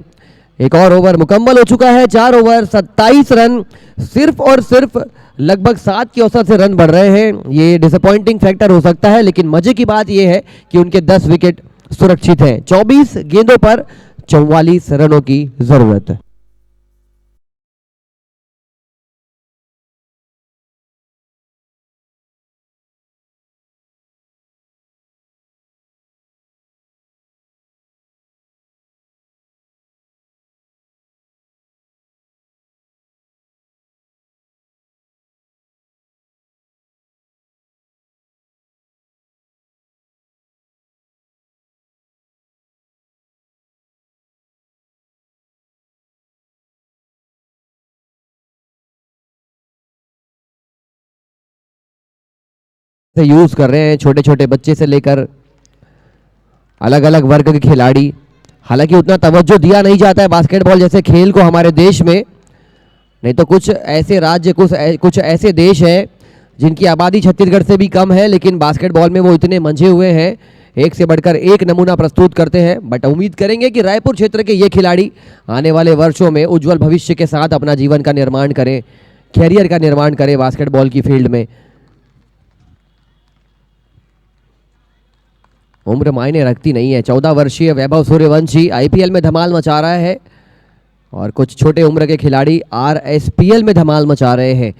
एक और ओवर मुकम्मल हो चुका है। 4 ओवर 27 रन, सिर्फ और सिर्फ लगभग 7 की औसत से रन बढ़ रहे हैं। ये डिसअपॉइंटिंग फैक्टर हो सकता है, लेकिन मजे की बात यह है कि उनके 10 विकेट सुरक्षित हैं। 24 गेंदों पर 44 रनों की जरूरत। से यूज कर रहे हैं छोटे छोटे बच्चे से लेकर अलग अलग वर्ग के खिलाड़ी। हालांकि उतना तवज्जो दिया नहीं जाता है बास्केटबॉल जैसे खेल को हमारे देश में, नहीं तो कुछ ऐसे राज्य कुछ ऐसे देश है जिनकी आबादी छत्तीसगढ़ से भी कम है, लेकिन बास्केटबॉल में वो इतने मंझे हुए हैं, एक से बढ़कर एक नमूना प्रस्तुत करते हैं। बट उम्मीद करेंगे कि रायपुर क्षेत्र के ये खिलाड़ी आने वाले वर्षों में उज्जवल भविष्य के साथ अपना जीवन का निर्माण करें, कैरियर का निर्माण करें बास्केटबॉल की फील्ड में। उम्र मायने रखती नहीं है। 14 वर्षीय वैभव सूर्यवंशी आईपीएल में धमाल मचा रहा है और कुछ छोटे उम्र के खिलाड़ी आरएसपीएल में धमाल मचा रहे हैं।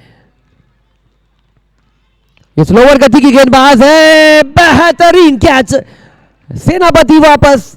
स्लोवर गति की गेंदबाज है, बेहतरीन कैच, सेनापति वापस।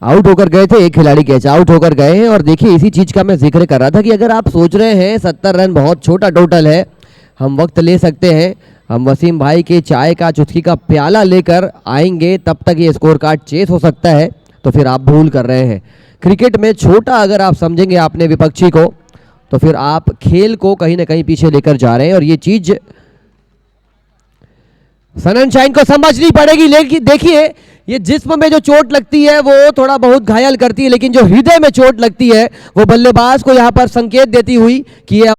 आउट होकर गए थे, एक खिलाड़ी कैच आउट होकर गए हैं। और देखिए इसी चीज का मैं जिक्र कर रहा था कि अगर आप सोच रहे हैं 70 रन बहुत छोटा टोटल है, हम वक्त ले सकते हैं, हम वसीम भाई के चाय का चुस्की का प्याला लेकर आएंगे, तब तक ये स्कोर कार्ड चेस हो सकता है, तो फिर आप भूल कर रहे हैं। क्रिकेट में छोटा अगर आप समझेंगे आपने विपक्षी को, तो फिर आप खेल को कहीं ना कहीं पीछे लेकर जा रहे हैं और ये चीज सनशाइन को समझनी पड़ेगी। लेकिन देखिए ये जिस्म में जो चोट लगती है वो थोड़ा बहुत घायल करती है, लेकिन जो हृदय में चोट लगती है वो बल्लेबाज को यहां पर संकेत देती हुई कि ये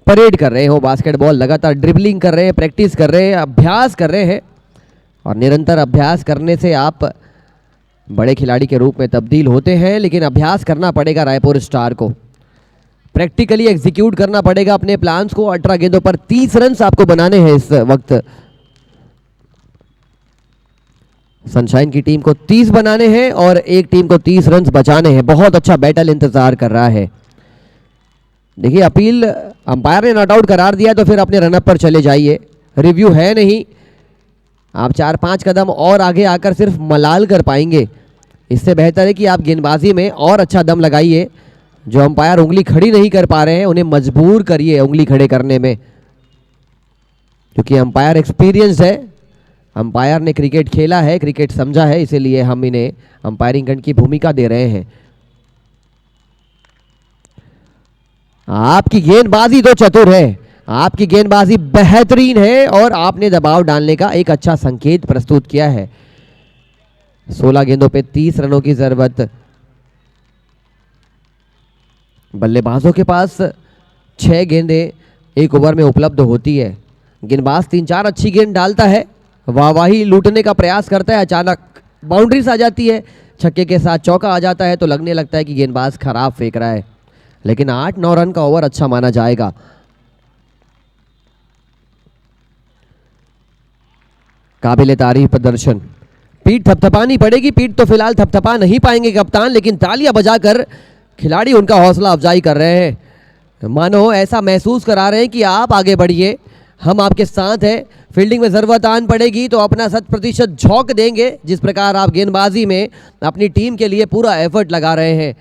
परेड कर रहे हो बास्केटबॉल, लगातार ड्रिबलिंग कर रहे हैं, प्रैक्टिस कर रहे हैं, अभ्यास कर रहे हैं और निरंतर अभ्यास करने से आप बड़े खिलाड़ी के रूप में तब्दील होते हैं। लेकिन अभ्यास करना पड़ेगा रायपुर स्टार को, प्रैक्टिकली एग्जीक्यूट करना पड़ेगा अपने प्लान्स को। 18 गेंदों पर 30 रन आपको बनाने हैं इस वक्त। सनशाइन की टीम को 30 बनाने हैं और एक टीम को 30 रन बचाने हैं। बहुत अच्छा बैटल इंतजार कर रहा है। देखिए अपील अंपायर ने नॉट आउट करार दिया तो फिर अपने रनअप पर चले जाइए, रिव्यू है नहीं। आप 4-5 कदम और आगे आकर सिर्फ मलाल कर पाएंगे। इससे बेहतर है कि आप गेंदबाजी में और अच्छा दम लगाइए। जो अंपायर उंगली खड़ी नहीं कर पा रहे हैं उन्हें मजबूर करिए उंगली खड़े करने में, क्योंकि अंपायर एक्सपीरियंस है, अंपायर ने क्रिकेट खेला है, क्रिकेट समझा है, इसीलिए हम इन्हें अंपायरिंग गण की भूमिका दे रहे हैं। आपकी गेंदबाजी तो चतुर है, आपकी गेंदबाजी बेहतरीन है और आपने दबाव डालने का एक अच्छा संकेत प्रस्तुत किया है। 16 गेंदों पे 30 रनों की जरूरत। बल्लेबाजों के पास 6 गेंदें एक ओवर में उपलब्ध होती है। गेंदबाज 3-4 अच्छी गेंद डालता है, वाहवाही लूटने का प्रयास करता है, अचानक बाउंड्रीज आ जाती है, छक्के के साथ चौका आ जाता है तो लगने लगता है कि गेंदबाज खराब फेंक रहा है, लेकिन 8-9 रन का ओवर अच्छा माना जाएगा। काबिले तारीफ प्रदर्शन। पीठ थपथपानी पड़ेगी, पीठ तो फिलहाल थपथपा नहीं पाएंगे कप्तान, लेकिन तालियां बजाकर खिलाड़ी उनका हौसला अफजाई कर रहे हैं, मानो ऐसा महसूस करा रहे हैं कि आप आगे बढ़िए, हम आपके साथ हैं। फील्डिंग में ज़रूरत आन पड़ेगी तो अपना 100% झोंक देंगे, जिस प्रकार आप गेंदबाजी में अपनी टीम के लिए पूरा एफर्ट लगा रहे हैं।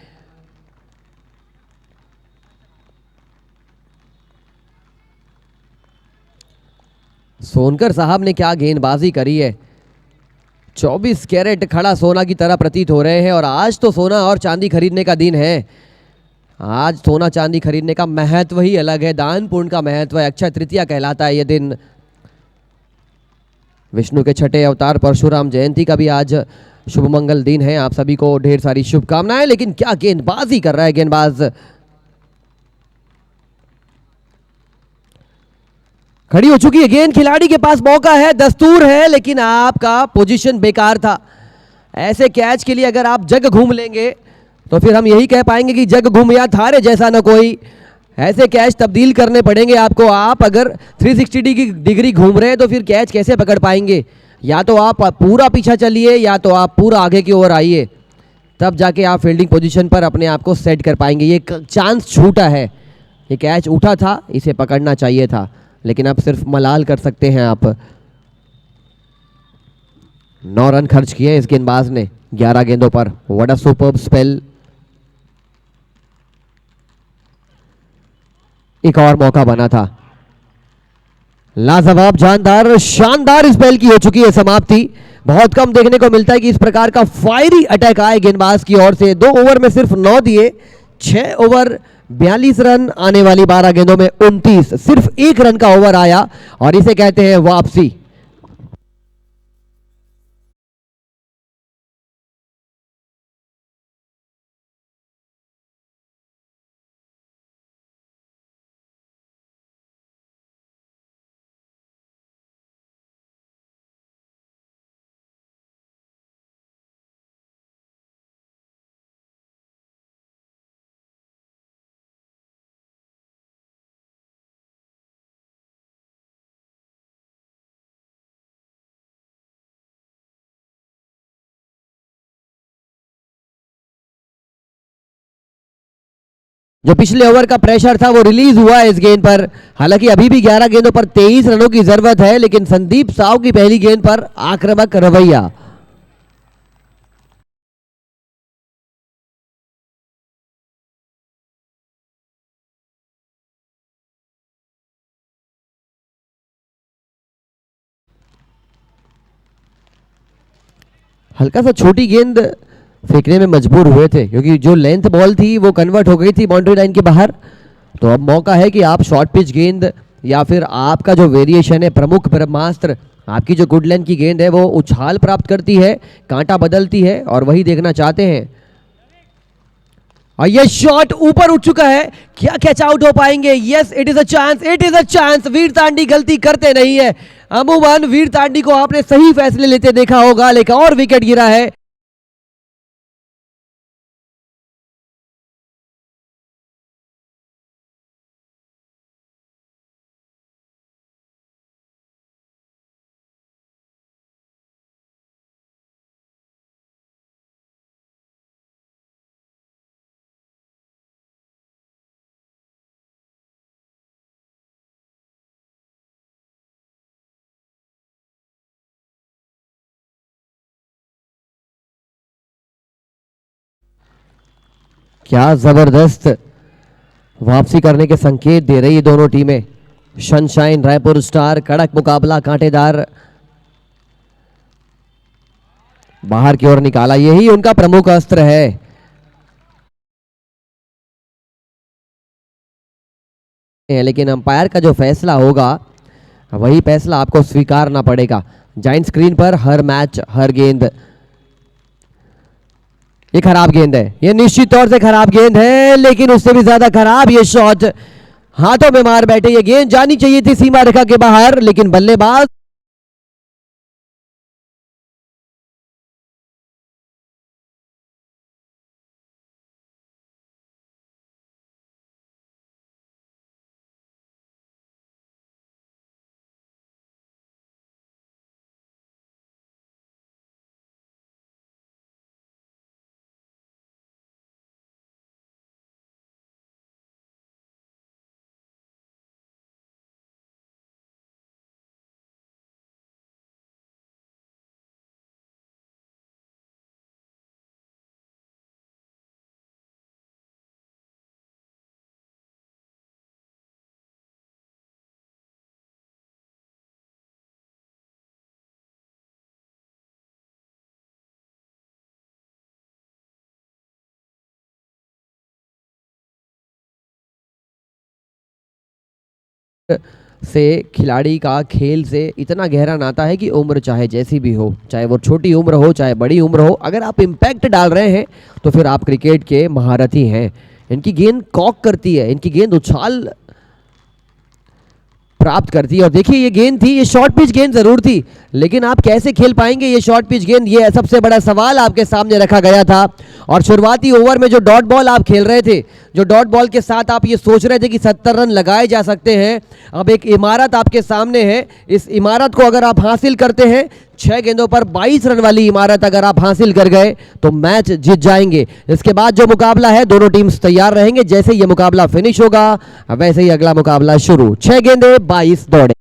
सोनकर साहब ने क्या गेंदबाजी करी है, 24 कैरेट खड़ा सोना की तरह प्रतीत हो रहे हैं। और आज तो सोना और चांदी खरीदने का दिन है, आज सोना चांदी खरीदने का महत्व ही अलग है, दान पुण्य का महत्व है, अक्षय तृतीया कहलाता है ये दिन। विष्णु के छठे अवतार परशुराम जयंती का भी आज शुभ मंगल दिन है, आप सभी को ढेर सारी शुभकामनाएं। लेकिन क्या गेंदबाजी कर रहा है गेंदबाज, खड़ी हो चुकी है गेंद, खिलाड़ी के पास मौका है, दस्तूर है, लेकिन आपका पोजीशन बेकार था। ऐसे कैच के लिए अगर आप जग घूम लेंगे तो फिर हम यही कह पाएंगे कि जग घूम या थारे जैसा ना कोई। ऐसे कैच तब्दील करने पड़ेंगे आपको, आप अगर 360 डिग्री घूम रहे हैं तो फिर कैच कैसे पकड़ पाएंगे। या तो आप पूरा पीछा चलिए या तो आप पूरा आगे की ओर आइए, तब जाके आप फील्डिंग पोजीशन पर अपने आप को सेट कर पाएंगे। ये चांस छूटा है, ये कैच उठा था, इसे पकड़ना चाहिए था, लेकिन अब सिर्फ मलाल कर सकते हैं आप। 9 रन खर्च किए इस गेंदबाज ने 11 गेंदों पर। What a superb spell. एक और मौका बना था, लाजवाब जानदार शानदार स्पेल की हो चुकी है समाप्ति। बहुत कम देखने को मिलता है कि इस प्रकार का फायरी अटैक आए गेंदबाज की ओर से। 2 ओवर में सिर्फ 9 दिए, 6 ओवर 42 रन, आने वाली 12 गेंदों में 29, सिर्फ 1 रन का ओवर आया और इसे कहते हैं वापसी। जो पिछले ओवर का प्रेशर था वो रिलीज हुआ इस गेंद पर। हालांकि अभी भी 11 गेंदों पर 23 रनों की जरूरत है, लेकिन संदीप साव की पहली गेंद पर आक्रामक रवैया। हल्का सा छोटी गेंद फेंकने में मजबूर हुए थे, क्योंकि जो लेंथ बॉल थी वो कन्वर्ट हो गई थी बाउंड्री लाइन के बाहर। तो अब मौका है कि आप शॉर्ट पिच गेंद या फिर आपका जो वेरिएशन है प्रमुख ब्रह्मास्त्र, आपकी जो गुड लेंथ की गेंद है वो उछाल प्राप्त करती है, कांटा बदलती है, और वही देखना चाहते हैं। और ये शॉट ऊपर उठ चुका है, क्या कैच आउट हो पाएंगे? Yes, it is a chance, it is a chance. Veer Tandi गलती करते नहीं है। अमूमन वीर तांडी को आपने सही फैसले लेते देखा होगा, लेकिन और विकेट गिरा है। क्या जबरदस्त वापसी करने के संकेत दे रही है दोनों टीमें। सनशाइन रायपुर स्टार, कड़क मुकाबला, कांटेदार, बाहर की ओर निकाला, यही उनका प्रमुख अस्त्र है। लेकिन अंपायर का जो फैसला होगा वही फैसला आपको स्वीकारना पड़ेगा। जाइंट स्क्रीन पर हर मैच, हर गेंद ये खराब गेंद है, ये निश्चित तौर से खराब गेंद है, लेकिन उससे भी ज्यादा खराब ये शॉट हाथों में मार बैठे। ये गेंद जानी चाहिए थी सीमा रेखा के बाहर, लेकिन बल्लेबाज से खिलाड़ी का खेल से इतना गहरा नाता है कि उम्र चाहे जैसी भी हो, चाहे वो छोटी उम्र हो चाहे बड़ी उम्र हो, अगर आप इम्पैक्ट डाल रहे हैं तो फिर आप क्रिकेट के महारथी हैं। इनकी गेंद कॉक करती है, इनकी गेंद उछाल प्राप्त करती है। और देखिए ये गेंद थी, ये शॉर्ट पिच गेंद जरूर थी, लेकिन आप कैसे खेल पाएंगे ये शॉर्ट पिच गेंद, ये सबसे बड़ा सवाल आपके सामने रखा गया था। और शुरुआती ओवर में जो डॉट बॉल आप खेल रहे थे, जो डॉट बॉल के साथ आप ये सोच रहे थे कि 70 रन लगाए जा सकते हैं, अब एक इमारत आपके सामने है। इस इमारत को अगर आप हासिल करते हैं, 6 गेंदों पर 22 रन वाली इमारत अगर आप हासिल कर गए तो मैच जीत जाएंगे। इसके बाद जो मुकाबला है, दोनों टीम्स तैयार रहेंगे। जैसे ये मुकाबला फिनिश होगा वैसे ही अगला मुकाबला शुरू। 6 गेंदे 22 दौड़े।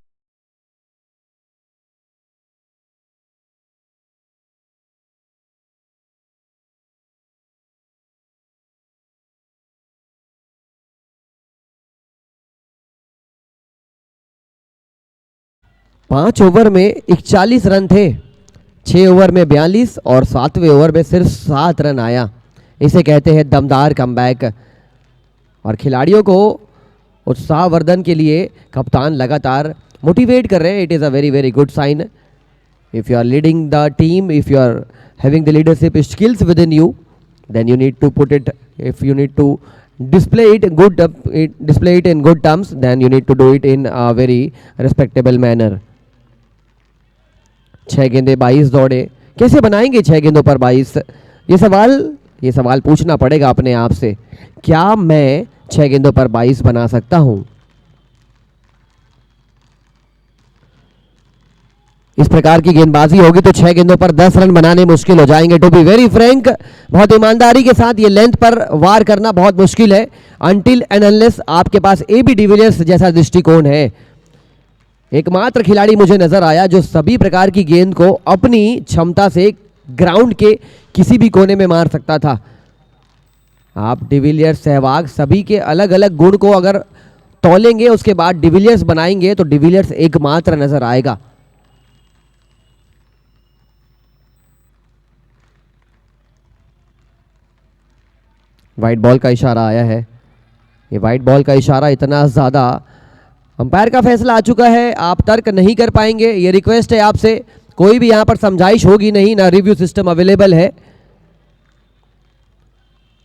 5 ओवर में 41 रन थे, 6 ओवर में 42 और 7वें ओवर में सिर्फ 7 रन आया। इसे कहते हैं दमदार कमबैक। और खिलाड़ियों को उत्साहवर्धन के लिए कप्तान लगातार मोटिवेट कर रहे हैं। It is a very very good sign. If you are leading the team, if you are having the leadership skills with in you, then you need to put it, if you need to display it good, display it in good terms, then you need to do it in a very respectable manner. 6 गेंदे 22 दौड़े, कैसे बनाएंगे 6 गेंदों पर 22? ये सवाल पूछना पड़ेगा अपने आप से। क्या मैं 6 गेंदों पर 22 बना सकता हूं? इस प्रकार की गेंदबाजी होगी तो 6 गेंदों पर 10 रन बनाने मुश्किल हो जाएंगे। टू बी वेरी फ्रैंक, बहुत ईमानदारी के साथ ये लेंथ पर वार करना बहुत मुश्किल है, अनटिल एंड अनलेस आपके पास ए बी डिविलियर्स जैसा दृष्टिकोण है। एकमात्र खिलाड़ी मुझे नजर आया जो सभी प्रकार की गेंद को अपनी क्षमता से ग्राउंड के किसी भी कोने में मार सकता था। आप डिविलियर्स, सहवाग, सभी के अलग अलग गुण को अगर तौलेंगे, उसके बाद डिविलियर्स बनाएंगे तो डिविलियर्स एकमात्र नजर आएगा। वाइट बॉल का इशारा आया है। ये वाइट बॉल का इशारा इतना ज़्यादा, अंपायर का फैसला आ चुका है, आप तर्क नहीं कर पाएंगे। ये रिक्वेस्ट है आपसे, कोई भी यहाँ पर समझाइश होगी नहीं, ना रिव्यू सिस्टम अवेलेबल है।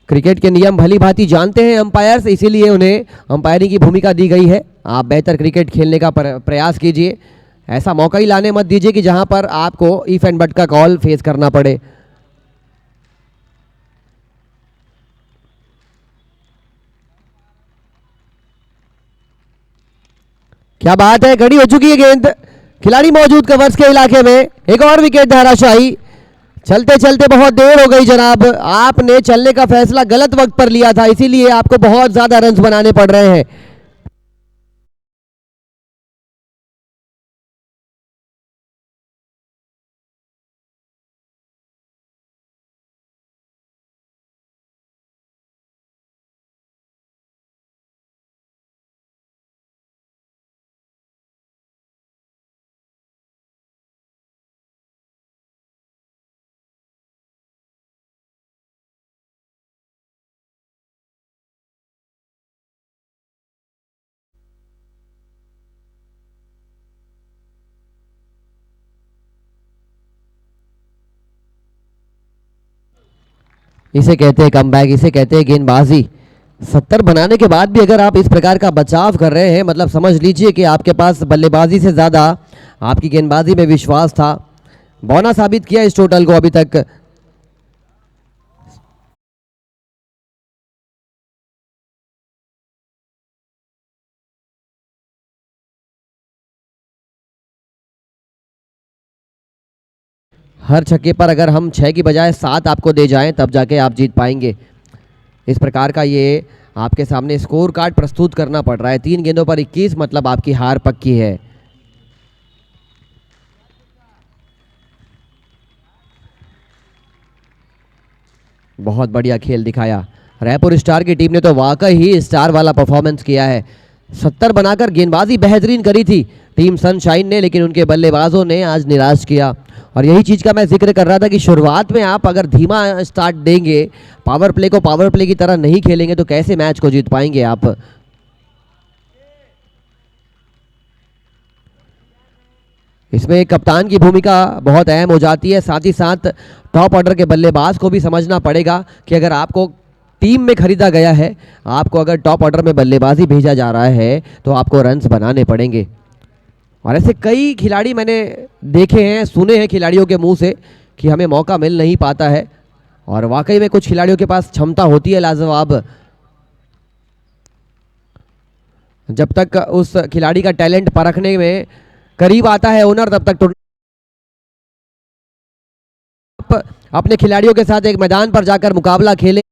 क्रिकेट के नियम भली भांति जानते हैं अंपायर्स, इसीलिए उन्हें अंपायरिंग की भूमिका दी गई है। आप बेहतर क्रिकेट खेलने का प्रयास कीजिए, ऐसा मौका ही लाने मत दीजिए कि जहां पर आपको इफ एंड बट का कॉल फेस करना पड़े। क्या बात है, घड़ी हो चुकी है गेंद, खिलाड़ी मौजूद कवर्स के इलाके में, एक और विकेट धाराशाही। चलते चलते बहुत देर हो गई जनाब, आपने चलने का फैसला गलत वक्त पर लिया था, इसीलिए आपको बहुत ज्यादा रन्स बनाने पड़ रहे हैं। इसे कहते हैं कमबैक, इसे कहते हैं गेंदबाजी। 70 बनाने के बाद भी अगर आप इस प्रकार का बचाव कर रहे हैं, मतलब समझ लीजिए कि आपके पास बल्लेबाजी से ज़्यादा आपकी गेंदबाजी में विश्वास था। बौना साबित किया इस टोटल को अभी तक। हर छक्के पर अगर हम 6 की बजाय 7 आपको दे जाएं तब जाके आप जीत पाएंगे। इस प्रकार का ये आपके सामने स्कोर कार्ड प्रस्तुत करना पड़ रहा है। 3 गेंदों पर 21, मतलब आपकी हार पक्की है। बहुत बढ़िया खेल दिखाया। रायपुर स्टार की टीम ने तो वाकई ही स्टार वाला परफॉर्मेंस किया है। 70 बनाकर गेंदबाजी बेहतरीन करी थी टीम सनशाइन ने, लेकिन उनके बल्लेबाजों ने आज निराश किया। और यही चीज़ का मैं जिक्र कर रहा था कि शुरुआत में आप अगर धीमा स्टार्ट देंगे, पावर प्ले को पावर प्ले की तरह नहीं खेलेंगे, तो कैसे मैच को जीत पाएंगे आप। इसमें एक कप्तान की भूमिका बहुत अहम हो जाती है। साथ ही साथ टॉप ऑर्डर के बल्लेबाज को भी समझना पड़ेगा कि अगर आपको टीम में खरीदा गया है, आपको अगर टॉप ऑर्डर में बल्लेबाजी भेजा जा रहा है, तो आपको रन्स बनाने पड़ेंगे। और ऐसे कई खिलाड़ी मैंने देखे हैं, सुने हैं खिलाड़ियों के मुंह से कि हमें मौका मिल नहीं पाता है, और वाकई में कुछ खिलाड़ियों के पास क्षमता होती है लाजवाब। जब तक उस खिलाड़ी का टैलेंट परखने में करीब आता है ओनर, तब तक आप अपने खिलाड़ियों के साथ एक मैदान पर जाकर मुकाबला खेलें।